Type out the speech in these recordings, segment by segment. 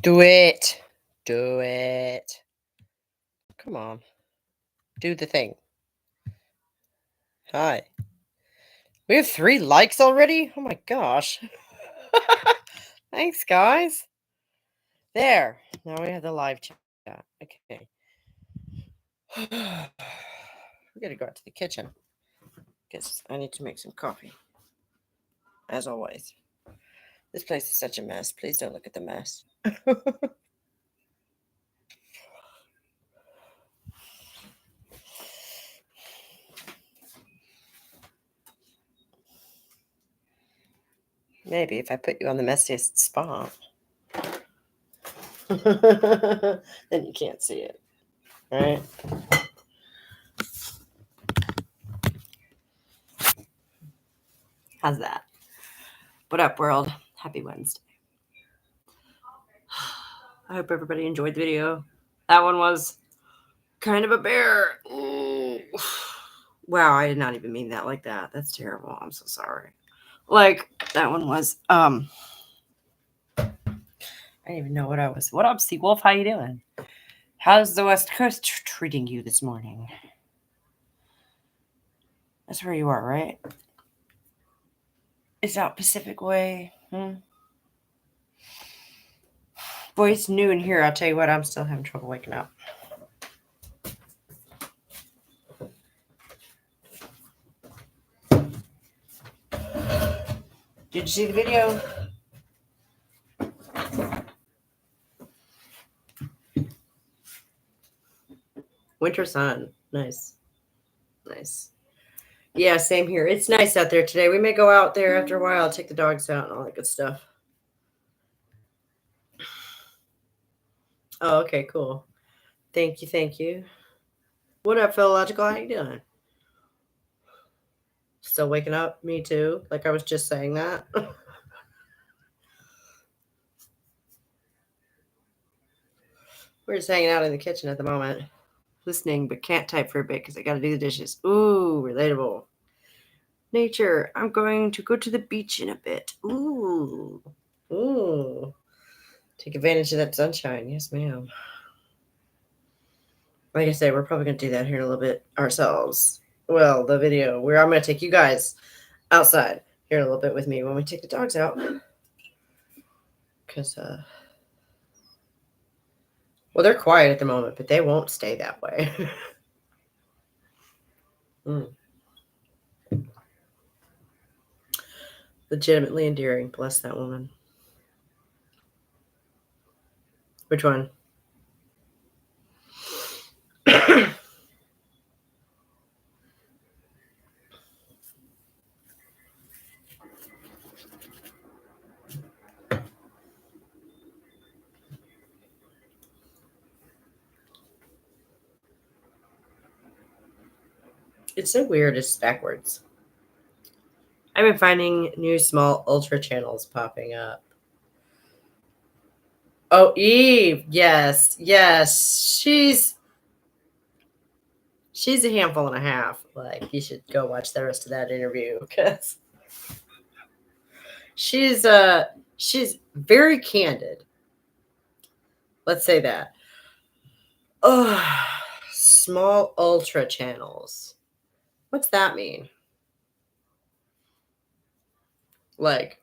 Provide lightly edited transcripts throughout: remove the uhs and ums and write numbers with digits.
Do it. Do it. Come on. Do the thing. Hi. We have 3 likes already? Oh my gosh. Thanks, guys. There. Now we have the live chat. Okay. We gotta go out to the kitchen because I need to make some coffee. As always. This place is such a mess. Please don't look at the mess. Maybe if I put you on the messiest spot. Then you can't see it. Right? How's that? What up, world? Happy Wednesday. I hope everybody enjoyed the video. That one was kind of a bear. Ooh. Wow, I did not even mean that like that. That's terrible. I'm so sorry. Like, that one was, I didn't even know what I was. What up, Seawolf? How you doing? How's the West Coast treating you this morning? That's where you are, right? Is that Pacific Way? Boy, it's noon here. I'll tell you what, I'm still having trouble waking up. Did you see the video? Winter sun. Nice. Nice. Yeah, same here. It's nice out there today. We may go out there after a while, take the dogs out and all that good stuff. Oh, okay, cool. Thank you, thank you. What up, Philological? How you doing? Still waking up? Me too. Like I was just saying that. We're just hanging out in the kitchen at the moment. Listening, but can't type for a bit because I got to do the dishes. Ooh, relatable. Nature. I'm going to go to the beach in a bit. Ooh. Ooh. Take advantage of that sunshine. Yes, ma'am. Like I said, we're probably going to do that here in a little bit ourselves. Well, the video where I'm going to take you guys outside here in a little bit with me when we take the dogs out. Because, well, they're quiet at the moment, but they won't stay that way. Legitimately endearing. Bless that woman. Which one? It's so weird. It's backwards. I've been finding new small ultra channels popping up. Oh, Eve. Yes. Yes. She's a handful and a half. Like, you should go watch the rest of that interview because she's very candid. Let's say that. Oh, small ultra channels. What's that mean? Like,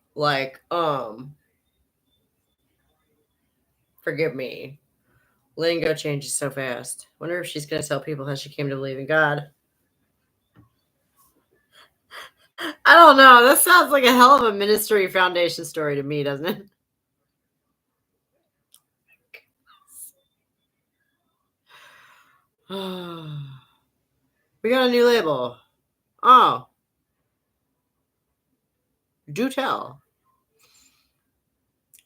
forgive me. Lingo changes so fast. Wonder if she's gonna tell people how she came to believe in God. I don't know. That sounds like a hell of a Ministry Foundation story to me, doesn't it? We got a new label. Oh. Do tell.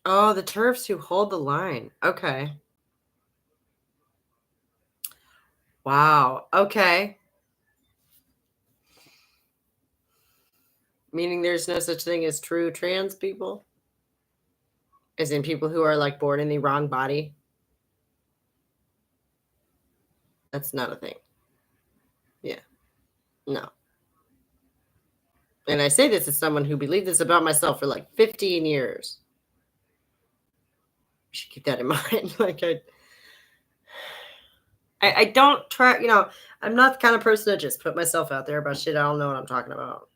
Oh, the turfs who hold the line. Okay. Wow. Okay. Meaning there's no such thing as true trans people? As in people who are like born in the wrong body? That's not a thing. Yeah. No. And I say this as someone who believed this about myself for like 15 years. should keep that in mind. Like I don't try, I'm not the kind of person to just put myself out there about shit I don't know what I'm talking about.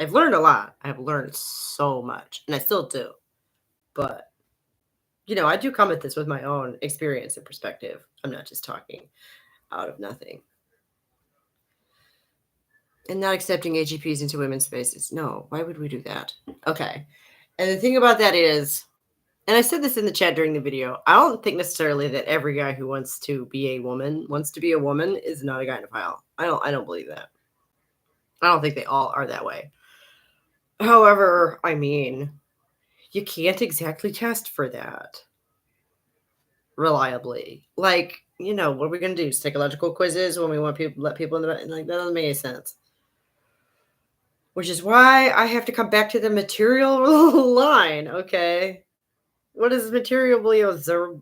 I've learned a lot. I've learned so much, and I still do. But, I do come at this with my own experience and perspective. I'm not just talking out of nothing. And not accepting AGPs into women's spaces. No, why would we do that? Okay. And the thing about that is, and I said this in the chat during the video, I don't think necessarily that every guy who wants to be a woman is not a gynophile. I don't believe that. I don't think they all are that way. However, I mean, you can't exactly test for that reliably. Like, what are we gonna do? Psychological quizzes when we want people let people in the like, that doesn't make any sense. Which is why I have to come back to the material line, okay? What is materially observable?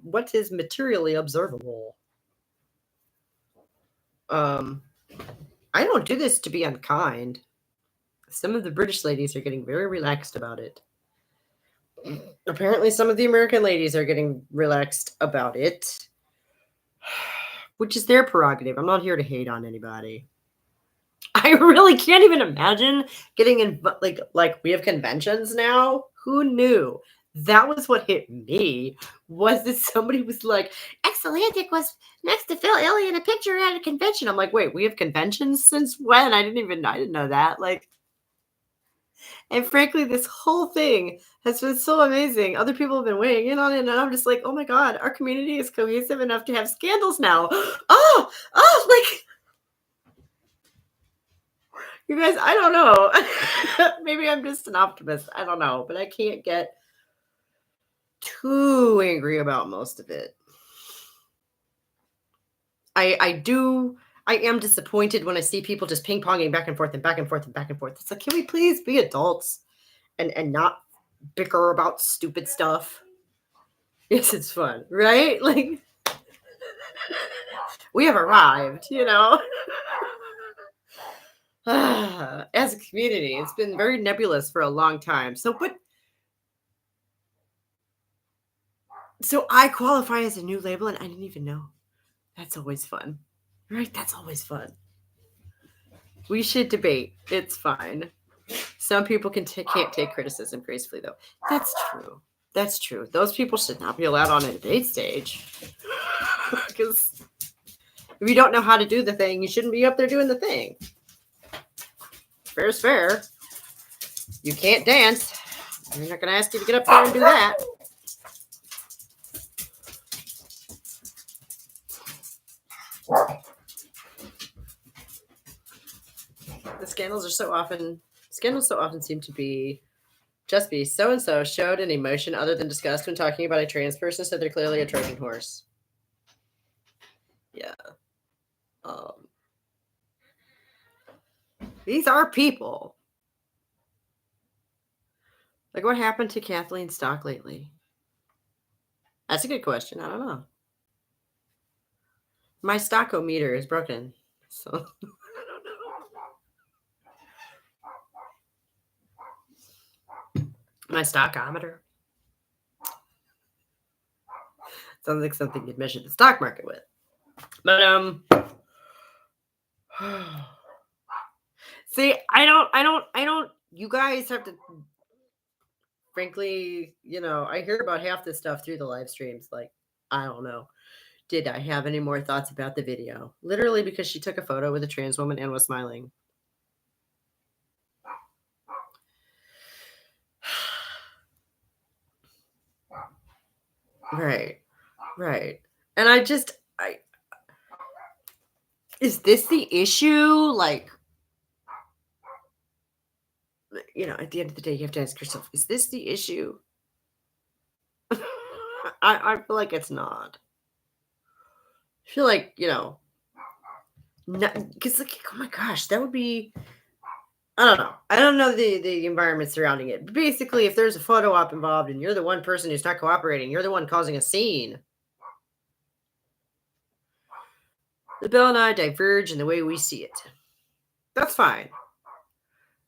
I don't do this to be unkind. Some of the British ladies are getting very relaxed about it. Apparently, some of the American ladies are getting relaxed about it, which is their prerogative. I'm not here to hate on anybody. I really can't even imagine getting in, like we have conventions now. Who knew? That was what hit me, was that somebody was like, Exolantic was next to Phil Illy in a picture at a convention. I'm like, wait, we have conventions since when? I didn't know that. Like, and frankly, this whole thing has been so amazing. Other people have been weighing in on it, and I'm just like, oh my God, our community is cohesive enough to have scandals now. Like, you guys, I don't know. Maybe I'm just an optimist. I don't know, but I can't get too angry about most of it. I am disappointed when I see people just ping-ponging back and forth and back and forth and back and forth. It's like, can we please be adults and not bicker about stupid stuff? Yes, it's fun, right? Like, we have arrived, As a community, it's been very nebulous for a long time. So I qualify as a new label, and I didn't even know. That's always fun, right? That's always fun. We should debate. It's fine. Some people can't take criticism gracefully, though. That's true. That's true. Those people should not be allowed on a debate stage. Because if you don't know how to do the thing, you shouldn't be up there doing the thing. Fair is fair. You can't dance. I'm not going to ask you to get up there and do that. The scandals so often seem to be so-and-so showed an emotion other than disgust when talking about a trans person, so they're clearly a Trojan horse. Yeah. These are people. Like, what happened to Kathleen Stock lately? That's a good question. I don't know. My stockometer is broken, so I don't know. My stockometer sounds like something you'd measure the stock market with. But see, I don't. You guys have to. Frankly, I hear about half this stuff through the live streams. Like, I don't know. Did I have any more thoughts about the video? Literally because she took a photo with a trans woman and was smiling. Right. And is this the issue? Like, at the end of the day, you have to ask yourself, is this the issue? I feel like it's not. I feel like, because, like, oh my gosh, that would be, I don't know. I don't know the environment surrounding it. But basically, if there's a photo op involved and you're the one person who's not cooperating, you're the one causing a scene. The Bill and I diverge in the way we see it. That's fine.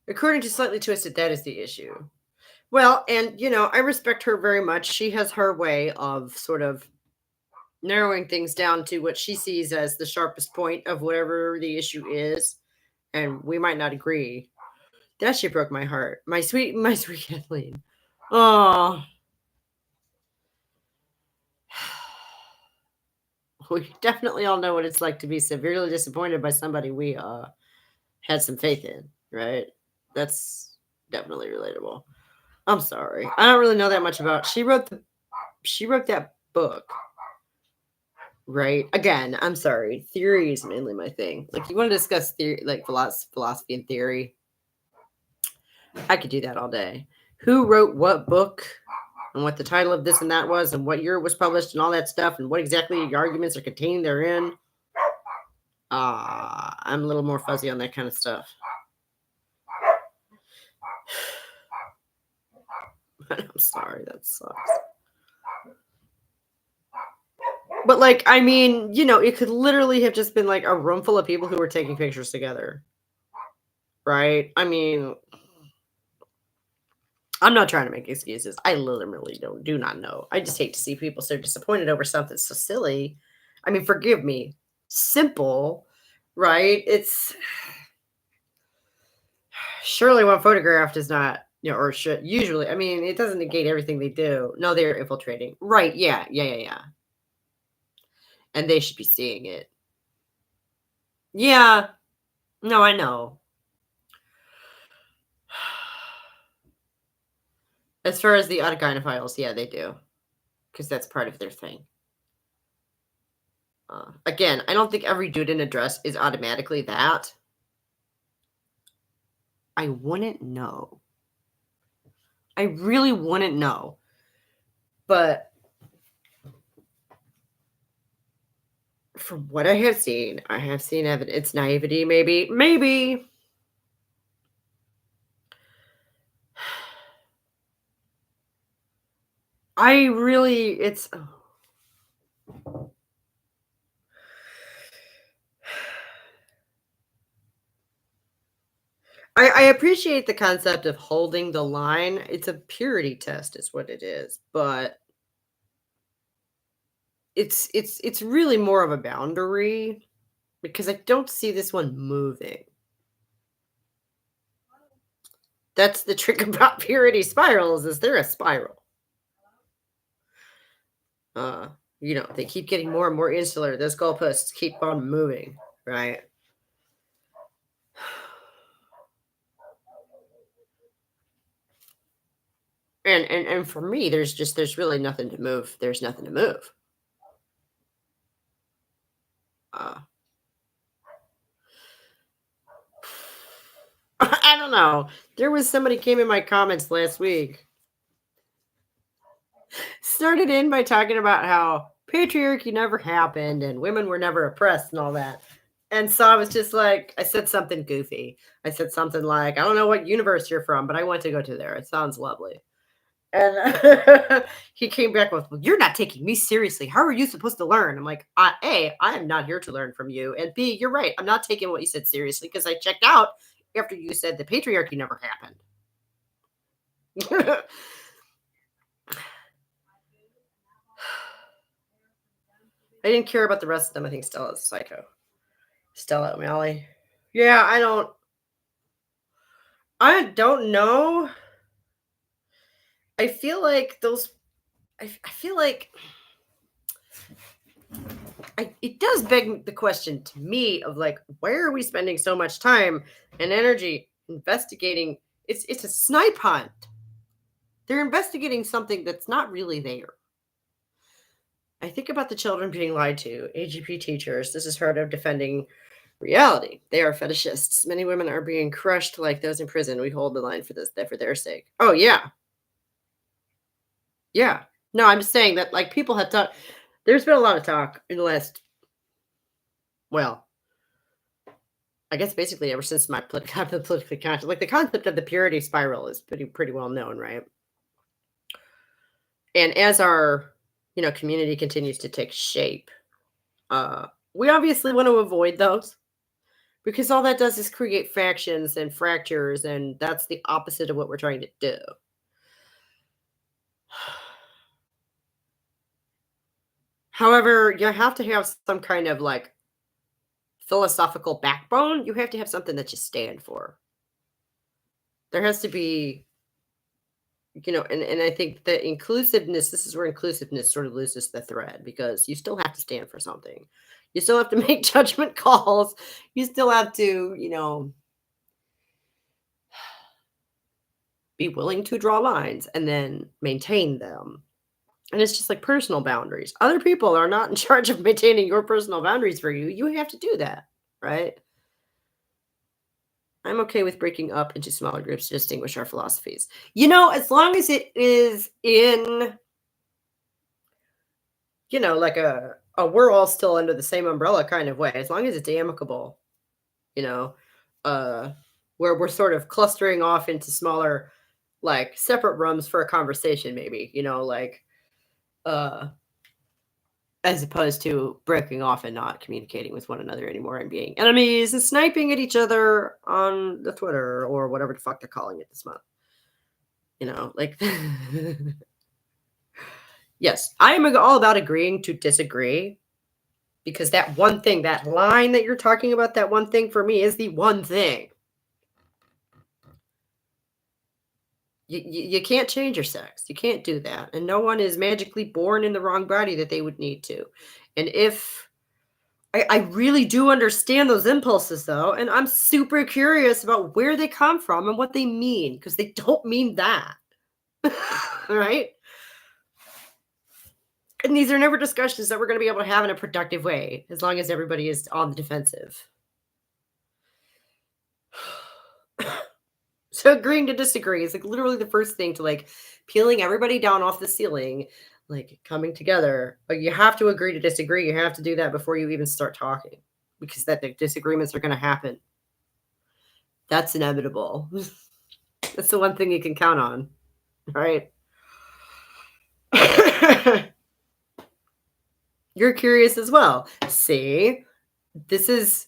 According to Slightly Twisted, that is the issue. Well, and I respect her very much. She has her way of sort of narrowing things down to what she sees as the sharpest point of whatever the issue is, and we might not agree. That shit broke my heart. My sweet Kathleen. Oh, we definitely all know what it's like to be severely disappointed by somebody we had some faith in, right? That's definitely relatable. I'm sorry. I don't really know that much about. She wrote that book, right? Again, I'm sorry. Theory is mainly my thing. Like you want to discuss theory, like philosophy and theory. I could do that all day. Who wrote what book and what the title of this and that was and what year it was published and all that stuff and what exactly the arguments are contained therein. I'm a little more fuzzy on that kind of stuff. I'm sorry, that sucks. But like, I mean, it could literally have just been like a room full of people who were taking pictures together. Right? I mean, I'm not trying to make excuses. I literally do not know. I just hate to see people so disappointed over something so silly. I mean, forgive me. Simple, right? It's surely one photographed is not, or should usually. I mean, it doesn't negate everything they do. No, they're infiltrating. Right? Yeah. And they should be seeing it. Yeah. No, I know. As far as the autogynophiles, yeah, they do, because that's part of their thing. Again, I don't think every dude in a dress is automatically that. I wouldn't know. I really wouldn't know. But from what I have seen evidence. It's naivety, maybe. Maybe. I really, it's. I appreciate the concept of holding the line. It's a purity test, is what it is. But it's really more of a boundary because I don't see this one moving. That's the trick about purity spirals is they're a spiral. Uh, they keep getting more and more insular. Those goalposts keep on moving, right? And for me, there's really nothing to move. There's nothing to move. Uh, I don't know. There was somebody came in my comments last week. Started in by talking about how patriarchy never happened and women were never oppressed and all that. And so I was just like, I said something goofy. I said something like, I don't know what universe you're from, but I want to go to there. It sounds lovely. And he came back with, well, you're not taking me seriously. How are you supposed to learn? I'm like, A, I am not here to learn from you. And B, you're right. I'm not taking what you said seriously because I checked out after you said the patriarchy never happened. I didn't care about the rest of them. I think Stella's a psycho. Stella O'Malley. Yeah, I don't know. I feel like those I feel like it does beg the question to me of like, why are we spending so much time and energy investigating? It's a snipe hunt. They're investigating something that's not really there. I think about the children being lied to, AGP teachers. This is part of defending reality. They are fetishists. Many women are being crushed like those in prison. We hold the line for this, for their sake. Oh yeah, yeah. No, I'm just saying that like people have talked. There's been a lot of talk in the last, well, I guess basically ever since my I've been politically conscious. Like the concept of the purity spiral is pretty well known, right? And as our community continues to take shape, we obviously want to avoid those because all that does is create factions and fractures, and that's the opposite of what we're trying to do. However, you have to have some kind of like philosophical backbone. You have to have something that you stand for. There has to be, and I think that inclusiveness, this is where inclusiveness sort of loses the thread because you still have to stand for something. You still have to make judgment calls. You still have to, be willing to draw lines and then maintain them. And it's just like personal boundaries. Other people are not in charge of maintaining your personal boundaries for you. You have to do that, right? I'm okay with breaking up into smaller groups to distinguish our philosophies. As long as it is in, like a we're all still under the same umbrella kind of way, as long as it's amicable, you know, uh, where we're sort of clustering off into smaller, like separate rooms for a conversation, maybe, uh, as opposed to breaking off and not communicating with one another anymore and being enemies and sniping at each other on the Twitter or whatever the fuck they're calling it this month. Like, yes, I am all about agreeing to disagree because that one thing, that line that you're talking about, that one thing for me is the one thing. You can't change your sex. You can't do that. And no one is magically born in the wrong body that they would need to. And if I really do understand those impulses though, and I'm super curious about where they come from and what they mean, because they don't mean that. Right? And these are never discussions that we're going to be able to have in a productive way as long as everybody is on the defensive. So agreeing to disagree is like literally the first thing to like peeling everybody down off the ceiling, like coming together. But you have to agree to disagree. You have to do that before you even start talking because that the disagreements are going to happen. That's inevitable. That's the one thing you can count on, right? You're curious as well. See, this is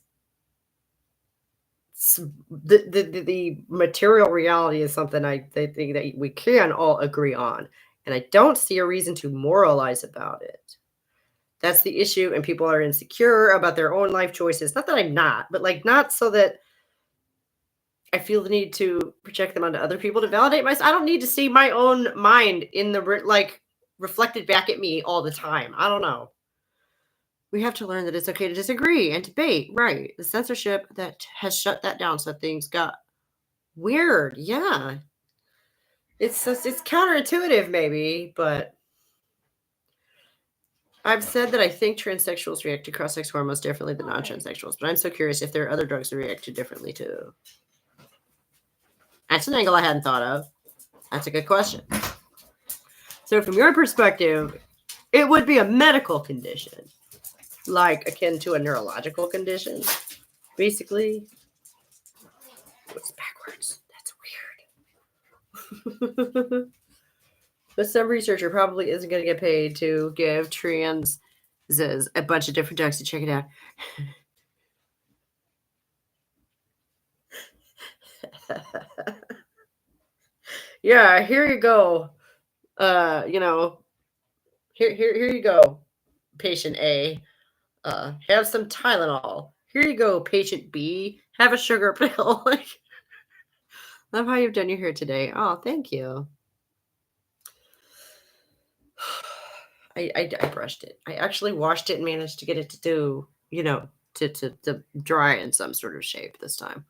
the material reality is something I think that we can all agree on, and I don't see a reason to moralize about it. That's the issue, and people are insecure about their own life choices. Not that I'm not, but like not so that I feel the need to project them onto other people to validate myself. I don't need to see my own mind in the like reflected back at me all the time. I don't know. We have to learn that it's okay to disagree and debate. Right. The censorship that has shut that down so things got weird. Yeah. It's counterintuitive maybe, but I've said that I think transsexuals react to cross-sex hormones differently than non-transsexuals, but I'm so curious if there are other drugs that react to differently too. That's an angle I hadn't thought of. That's a good question. So from your perspective, it would be a medical condition, like akin to a neurological condition, basically. It's backwards. That's weird. But some researcher probably isn't going to get paid to give trans a bunch of different drugs to check it out. Yeah, here you go. Here you go, patient A. Have some Tylenol. Here you go, patient B. Have a sugar pill. Love how you've done your hair today. Oh, thank you. I brushed it. I actually washed it and managed to get it to do, to dry in some sort of shape this time.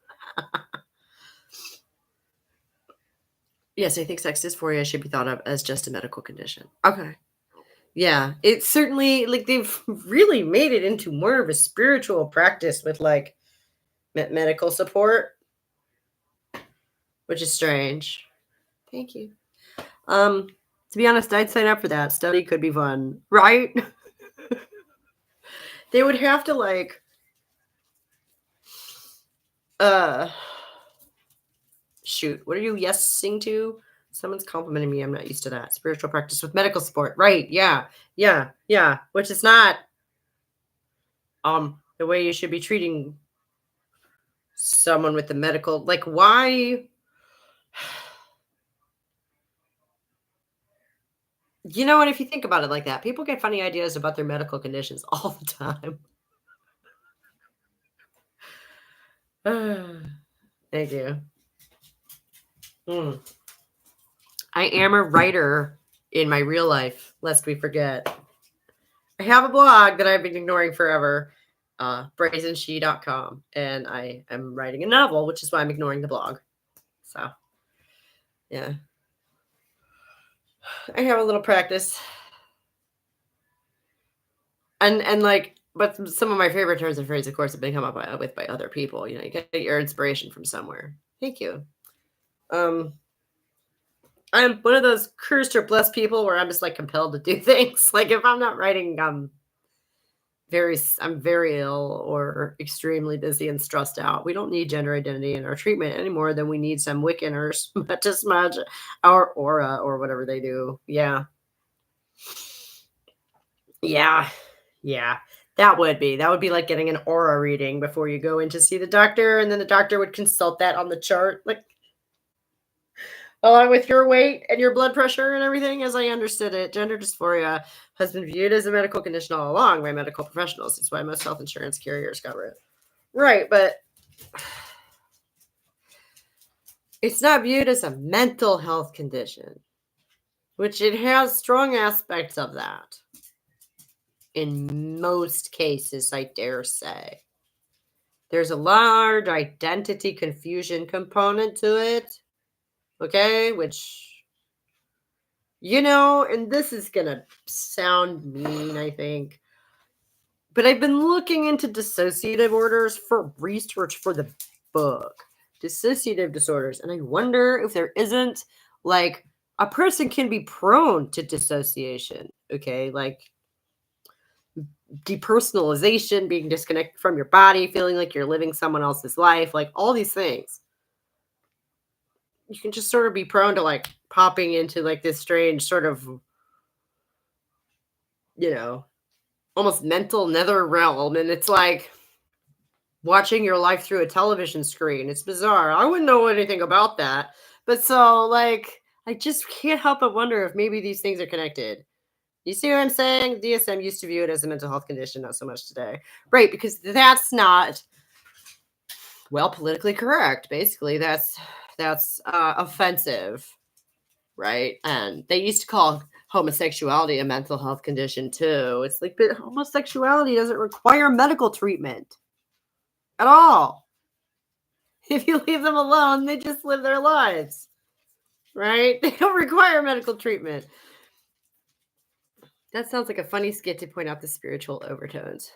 Yes, I think sex dysphoria should be thought of as just a medical condition. Okay. Yeah, it's certainly like they've really made it into more of a spiritual practice with like medical support, which is strange. Thank you. To be honest, I'd sign up for that. Study could be fun, right? They would have to like shoot, what are you yesing to? Someone's complimenting me. I'm not used to that. Spiritual practice with medical support. Right. Yeah. Yeah. Yeah. Which is not the way you should be treating someone with the medical, like why You know what? If you think about it like that, people get funny ideas about their medical conditions all the time. Thank you. Mm. I am a writer in my real life, lest we forget. I have a blog that I've been ignoring forever, brazenshe.com, and I am writing a novel, which is why I'm ignoring the blog. So, yeah, I have a little practice. And like, but some of my favorite turns of phrase, of course, have been come up with by other people. You get your inspiration from somewhere. Thank you. Um, I'm one of those cursed or blessed people where I'm just like compelled to do things. Like if I'm not writing, I'm very ill or extremely busy and stressed out. We don't need gender identity in our treatment any more than we need some Wiccan or to smudge our aura or whatever they do. Yeah. Yeah. Yeah. That would be like getting an aura reading before you go in to see the doctor, and then the doctor would consult that on the chart, like along with your weight and your blood pressure and everything. As I understood it, gender dysphoria has been viewed as a medical condition all along by medical professionals. It's why most health insurance carriers cover it. Right, but it's not viewed as a mental health condition, which it has strong aspects of that. In most cases, I dare say. There's a large identity confusion component to it, okay? Which, and this is going to sound mean, I think, but I've been looking into dissociative orders for research for the book, dissociative disorders, and I wonder if there isn't like a person can be prone to dissociation, okay? Like depersonalization, being disconnected from your body, feeling like you're living someone else's life, like all these things. You can just sort of be prone to like popping into like this strange sort of, almost mental nether realm. And it's like watching your life through a television screen. It's bizarre. I wouldn't know anything about that. But so, like, I just can't help but wonder if maybe these things are connected. You see what I'm saying? DSM used to view it as a mental health condition, not so much today. Right, because that's not, well, politically correct. Basically, that's offensive, right? And they used to call homosexuality a mental health condition too. It's like, but homosexuality doesn't require medical treatment at all. If you leave them alone, they just live their lives, right? They don't require medical treatment. That sounds like a funny skit to point out the spiritual overtones.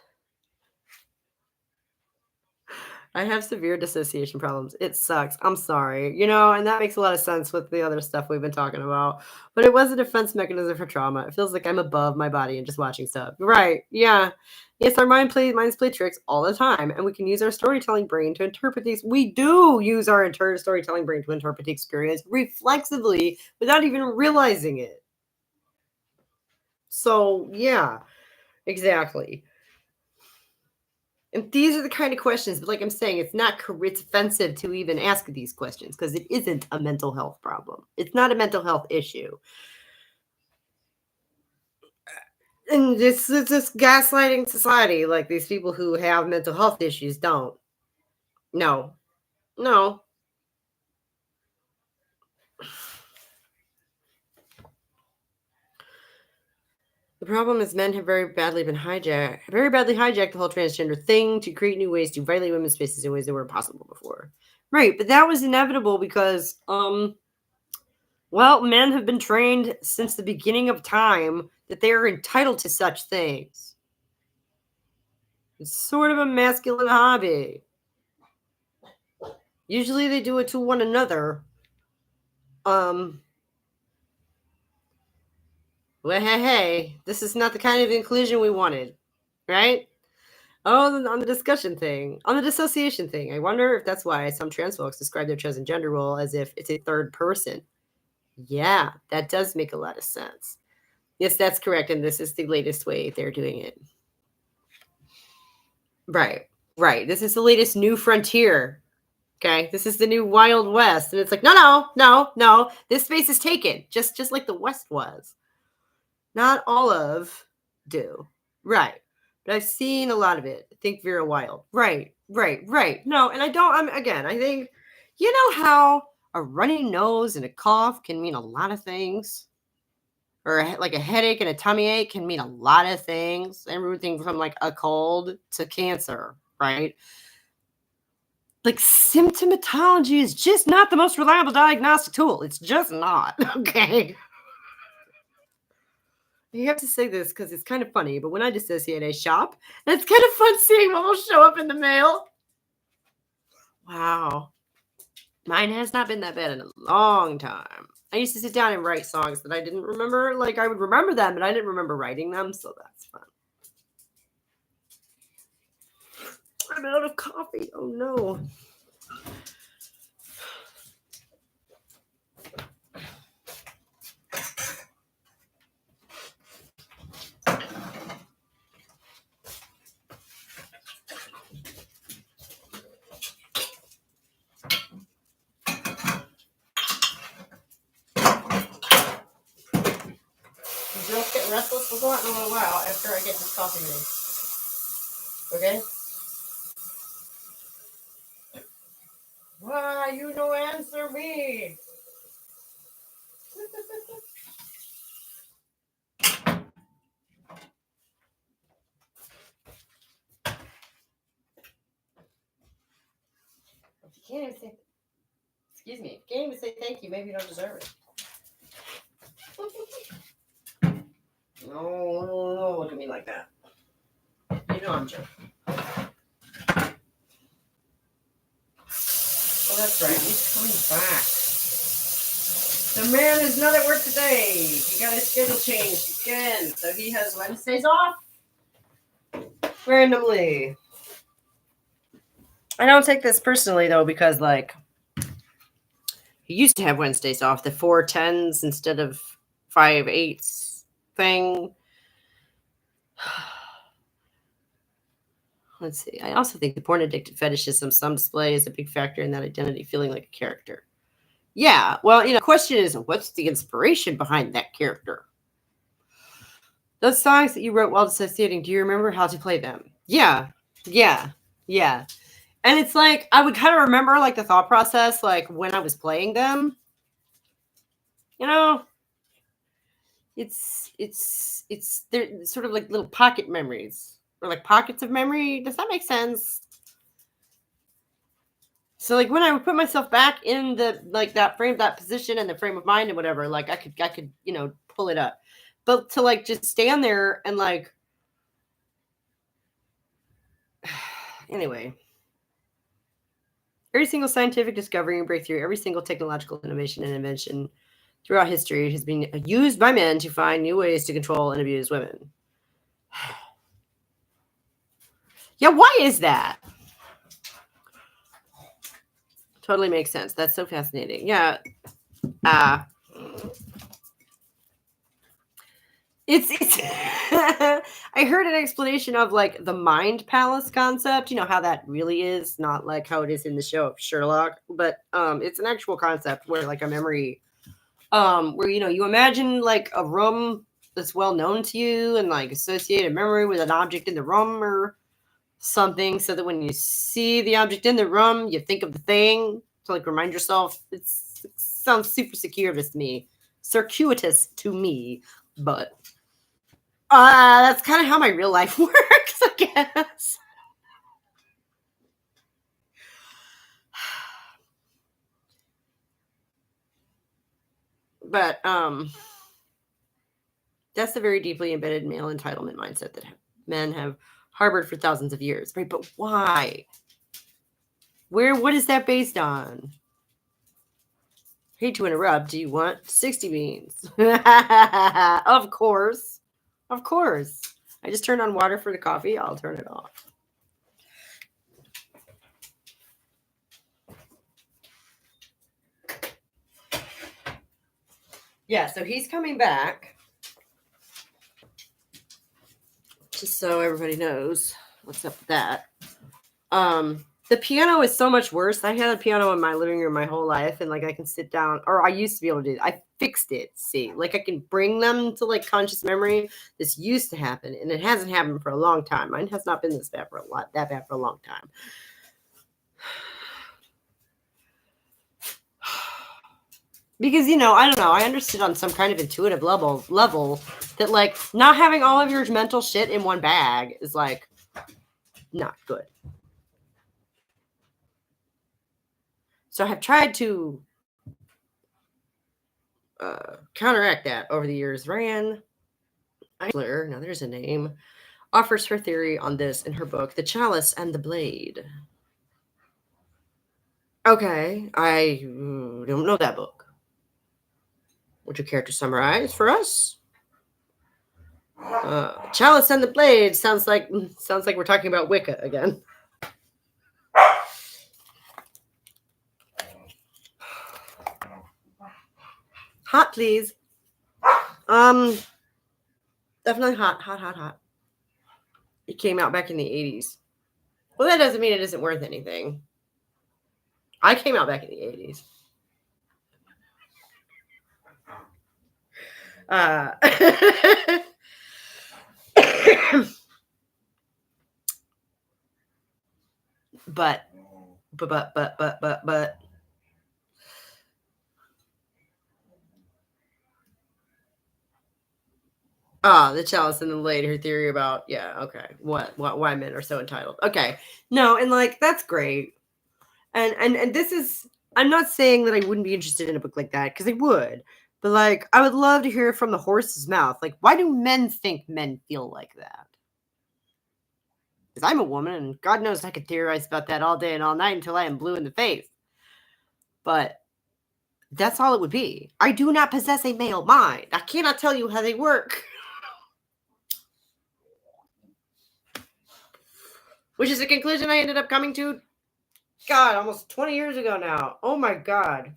I have severe dissociation problems. It sucks. I'm sorry. And that makes a lot of sense with the other stuff we've been talking about. But it was a defense mechanism for trauma. It feels like I'm above my body and just watching stuff. Right. Yeah. Yes, our minds play tricks all the time, and we can use our storytelling brain to interpret these. We do use our entire storytelling brain to interpret the experience reflexively without even realizing it. So, yeah, exactly. And these are the kind of questions, but like I'm saying, it's offensive to even ask these questions because it isn't a mental health problem. It's not a mental health issue. And it's this gaslighting society. Like these people who have mental health issues don't. No. No. The problem is men have very badly hijacked the whole transgender thing to create new ways to violate women's spaces in ways that were impossible before. Right, but that was inevitable because well, men have been trained since the beginning of time that they are entitled to such things. It's sort of a masculine hobby. Usually they do it to one another. Well, hey, this is not the kind of inclusion we wanted, right? Oh, on the discussion thing, on the dissociation thing, I wonder if that's why some trans folks describe their chosen gender role as if it's a third person. Yeah, that does make a lot of sense. Yes, that's correct. And this is the latest way they're doing it. Right, right. This is the latest new frontier. Okay, this is the new Wild West. And it's like, no. This space is taken, just like the West was. Not all of do. Right. But I've seen a lot of it. I think Vera Wild. Right, right, right. No, and I don't, again, I think, you know how a runny nose and a cough can mean a lot of things? Or like a headache and a tummy ache can mean a lot of things. Everything from like a cold to cancer, right? Like symptomatology is just not the most reliable diagnostic tool. It's just not. Okay. You have to say this because it's kind of funny, but when I dissociate, I shop. And it's kind of fun seeing what will show up in the mail. Wow. Mine has not been that bad in a long time. I used to sit down and write songs that I didn't remember. Like I would remember them, but I didn't remember writing them, so that's fun. I'm out of coffee. Oh no. Girls get restless. We'll go out in a little while after I get this coffee made. Okay? Why you don't answer me? If you can't even say, excuse me, if you can't even say thank you, maybe you don't deserve it. No, look at me like that. You know I'm joking. Oh, that's right. He's coming back. The man is not at work today. He got his schedule changed again. So he has Wednesdays off. Randomly. I don't take this personally, though, because, like, he used to have Wednesdays off. The 4/10s instead of 5/8s thing. Let's see. I also think the porn addicted fetishism, some display is a big factor in that identity, feeling like a character. Yeah. Well, the question is, what's the inspiration behind that character? Those songs that you wrote while dissociating, do you remember how to play them? Yeah. Yeah. Yeah. And it's like, I would kind of remember like the thought process, like when I was playing them, it's they're sort of like little pocket memories or like pockets of memory. Does that make sense? So like when I would put myself back in the like that frame, that position and the frame of mind and whatever, like I could pull it up. But to like just stand there and like anyway. Every single scientific discovery and breakthrough, every single technological innovation and invention throughout history has been used by men to find new ways to control and abuse women. Yeah, why is that? Totally makes sense. That's so fascinating. Yeah. It's I heard an explanation of like the mind palace concept, how that really is, not like how it is in the show of Sherlock, but it's an actual concept where like a memory where you imagine like a room that's well known to you and like associate a memory with an object in the room or something, so that when you see the object in the room you think of the thing to like remind yourself. It sounds super circuitous to me, but that's kind of how my real life works, I guess. But that's the very deeply embedded male entitlement mindset that men have harbored for thousands of years, right? But why? What is that based on? Hate to interrupt. Do you want 60 beans? Of course. Of course. I just turned on water for the coffee. I'll turn it off. Yeah, so he's coming back. Just so everybody knows what's up with that. The piano is so much worse. I had a piano in my living room my whole life, and like I can sit down, or I used to be able to do it. I fixed it. See, like I can bring them to like conscious memory. This used to happen, and it hasn't happened for a long time. Mine has not been this bad for that bad for a long time. Because I don't know. I understood on some kind of intuitive level that like not having all of your mental shit in one bag is like not good. So I have tried to counteract that over the years. Rand Eisler, now there's a name, offers her theory on this in her book, The Chalice and the Blade. Okay, I don't know that book. Would you care to summarize for us? Chalice and the Blade sounds like we're talking about Wicca again. Hot, please. Definitely hot. It came out back in the 80s. Well, that doesn't mean it isn't worth anything. I came out back in the 80s. But the Chalice and the Blade, her theory about why men are so entitled. Okay. No, and like that's great. And this is, I'm not saying that I wouldn't be interested in a book like that, because I would. But like I would love to hear from the horse's mouth. Like, why do men think men feel like that? Because I'm a woman, and God knows I could theorize about that all day and all night until I am blue in the face. But that's all it would be. I do not possess a male mind. I cannot tell you how they work. Which is a conclusion I ended up coming to, God, almost 20 years ago now. Oh my God.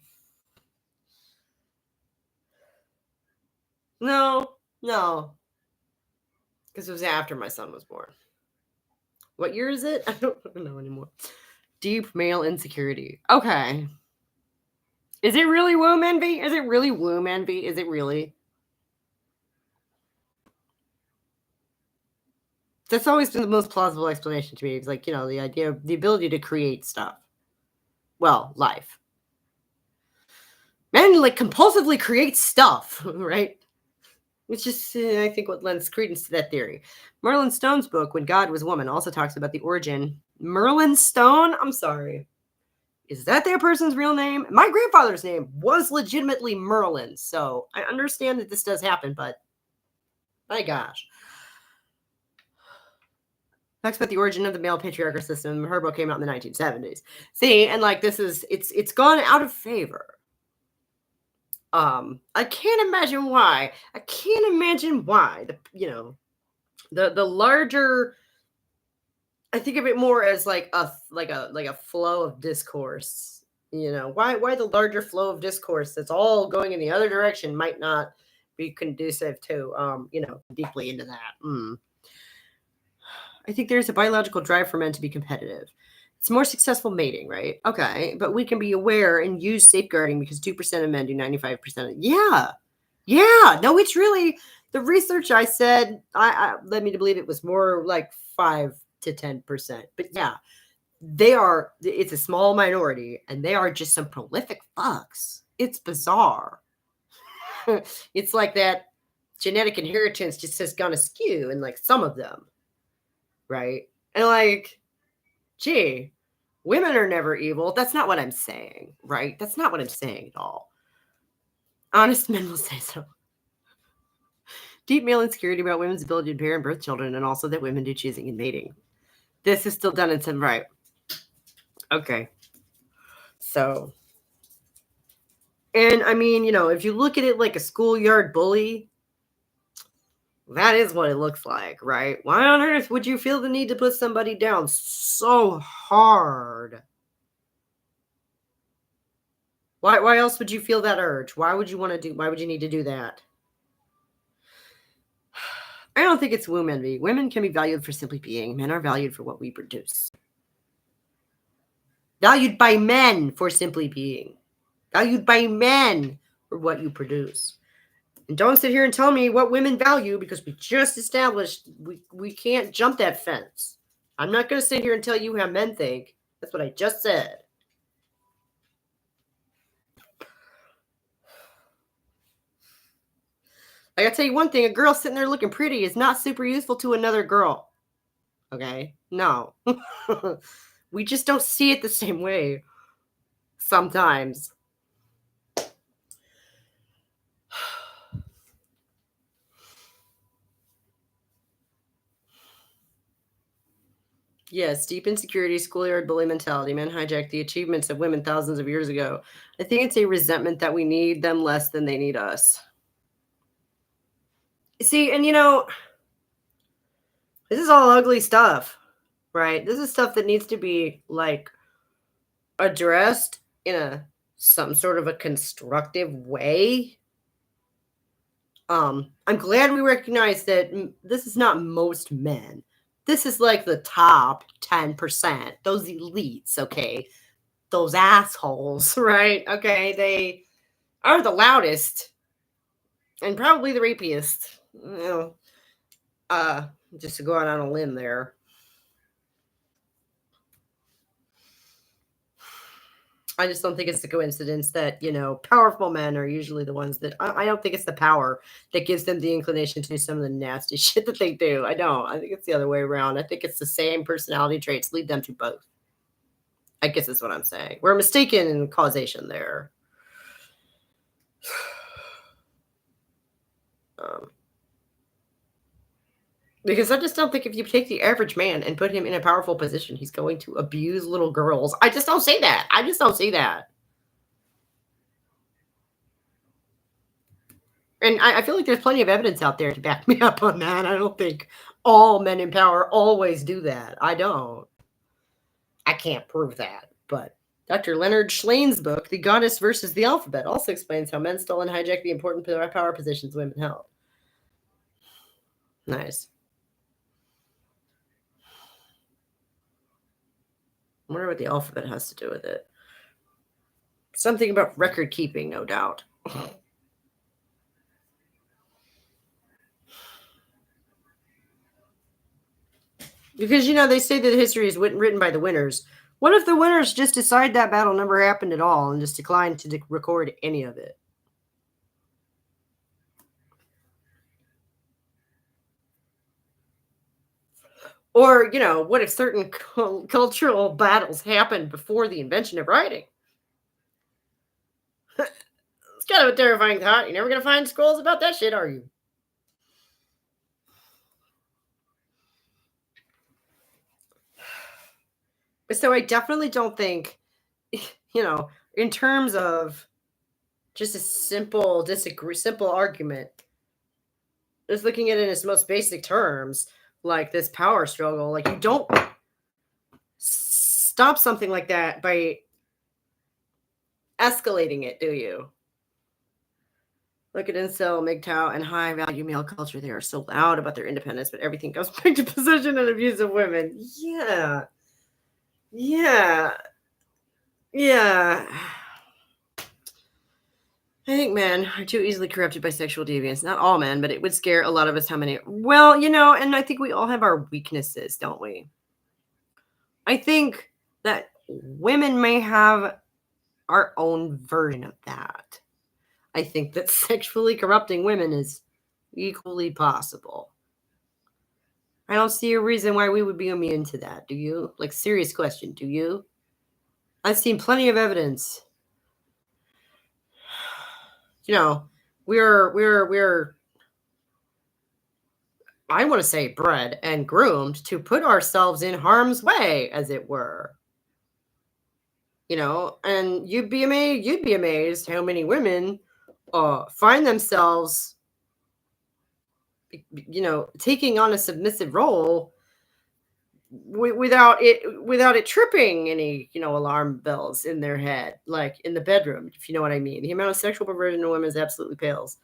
No. Because it was after my son was born. What year is it? I don't know anymore. Deep male insecurity. Okay. Is it really womb envy? Is it really womb envy? Is it really? That's always been the most plausible explanation to me. It's like, the idea of the ability to create stuff. Well, life. Men like compulsively create stuff, right? It's just, I think, what lends credence to that theory. Merlin Stone's book, When God Was Woman, also talks about the origin. Merlin Stone? I'm sorry. Is that person's real name? My grandfather's name was legitimately Merlin, so I understand that this does happen, but my gosh. Talks about the origin of the male patriarchal system. Her book came out in the 1970s. See, and like this is, it's gone out of favor. I can't imagine why. The larger, I think of it more as like a flow of discourse. Why the larger flow of discourse that's all going in the other direction might not be conducive to deeply into that. I think there's a biological drive for men to be competitive. It's more successful mating, right? Okay, but we can be aware and use safeguarding because 2% of men do 95% of. Yeah. No, it's really the research. I said I led me to believe it was more like 5 to 10%. But yeah, they are. It's a small minority, and they are just some prolific fucks. It's bizarre. It's like that genetic inheritance just has gone askew in like some of them, right? And like, gee, women are never evil. That's not what I'm saying, right? That's not what I'm saying at all. Honest men will say so. Deep male insecurity about women's ability to bear and birth children, and also that women do choosing and mating. This is still done in some right. Okay. So, and I mean, if you look at it like a schoolyard bully, that is what it looks like, right? Why on earth would you feel the need to put somebody down so hard? Why else would you feel that urge? Why would you need to do that? I don't think it's womb envy. Women can be valued for simply being. Men are valued for what we produce. Valued by men for simply being. Valued by men for what you produce. And don't sit here and tell me what women value, because we just established we can't jump that fence. I'm not going to sit here and tell you how men think. That's what I just said. I gotta tell you one thing, a girl sitting there looking pretty is not super useful to another girl. Okay? No. We just don't see it the same way sometimes. Yes, deep insecurity, schoolyard bully mentality. Men hijacked the achievements of women thousands of years ago. I think it's a resentment that we need them less than they need us. See, and this is all ugly stuff, right? This is stuff that needs to be like addressed in some sort of a constructive way. I'm glad we recognize that this is not most men. This is like the top 10%, those elites, okay? Those assholes, right? Okay, they are the loudest and probably the rapiest. Just to go out on a limb there. I just don't think it's a coincidence that, powerful men are usually the ones that I don't think it's the power that gives them the inclination to do some of the nasty shit that they do. I don't. I think it's the other way around. I think it's the same personality traits lead them to both. I guess that's what I'm saying. We're mistaken in causation there. Because I just don't think if you take the average man and put him in a powerful position, he's going to abuse little girls. I just don't see that. I just don't see that. And I feel like there's plenty of evidence out there to back me up on that. I don't think all men in power always do that. I don't. I can't prove that. But Dr. Leonard Schlane's book, The Goddess versus the Alphabet, also explains how men stole and hijacked the important power positions women held. Nice. I wonder what the alphabet has to do with it. Something about record keeping, no doubt. Because, they say that history is written by the winners. What if the winners just decide that battle never happened at all and just decline to record any of it? Or, what if certain cultural battles happened before the invention of writing? It's kind of a terrifying thought. You're never going to find scrolls about that shit, are you? So I definitely don't think, in terms of just a simple argument, just looking at it in its most basic terms, like this power struggle, like you don't stop something like that by escalating it, do you? Look at incel, MGTOW, and high-value male culture. They are so loud about their independence, but everything goes back to possession and abuse of women. Yeah. I think men are too easily corrupted by sexual deviance. Not all men, but it would scare a lot of us how many. Well, and I think we all have our weaknesses, don't we? I think that women may have our own version of that. I think that sexually corrupting women is equally possible. I don't see a reason why we would be immune to that. Do you? Like, serious question. Do you? I've seen plenty of evidence. We're I want to say bred and groomed to put ourselves in harm's way, as it were. And you'd be amazed how many women find themselves taking on a submissive role without it tripping any alarm bells in their head, like in the bedroom, if you know what I mean. The amount of sexual perversion in women is absolutely pales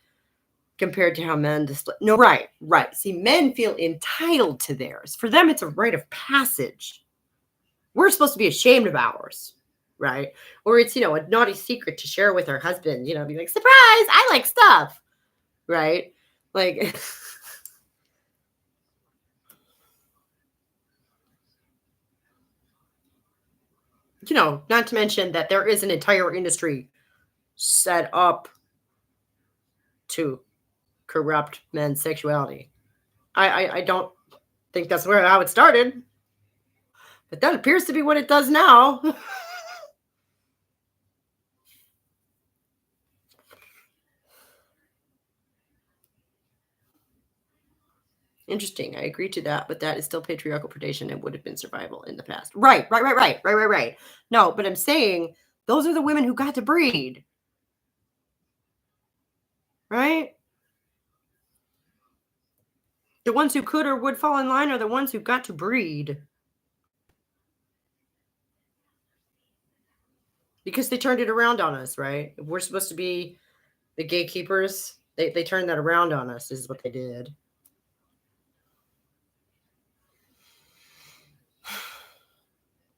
compared to how men display. No, right. See, men feel entitled to theirs. For them, it's a rite of passage. We're supposed to be ashamed of ours. right? Or it's, a naughty secret to share with her husband, be like, surprise, I like stuff, right? Like, not to mention that there is an entire industry set up to corrupt men's sexuality. I don't think that's where how it started, but that appears to be what it does now. Interesting. I agree to that, but that is still patriarchal predation and would have been survival in the past. Right. No, but I'm saying those are the women who got to breed, right? The ones who could or would fall in line are the ones who got to breed. Because they turned it around on us, right? If we're supposed to be the gatekeepers, they turned that around on us, is what they did.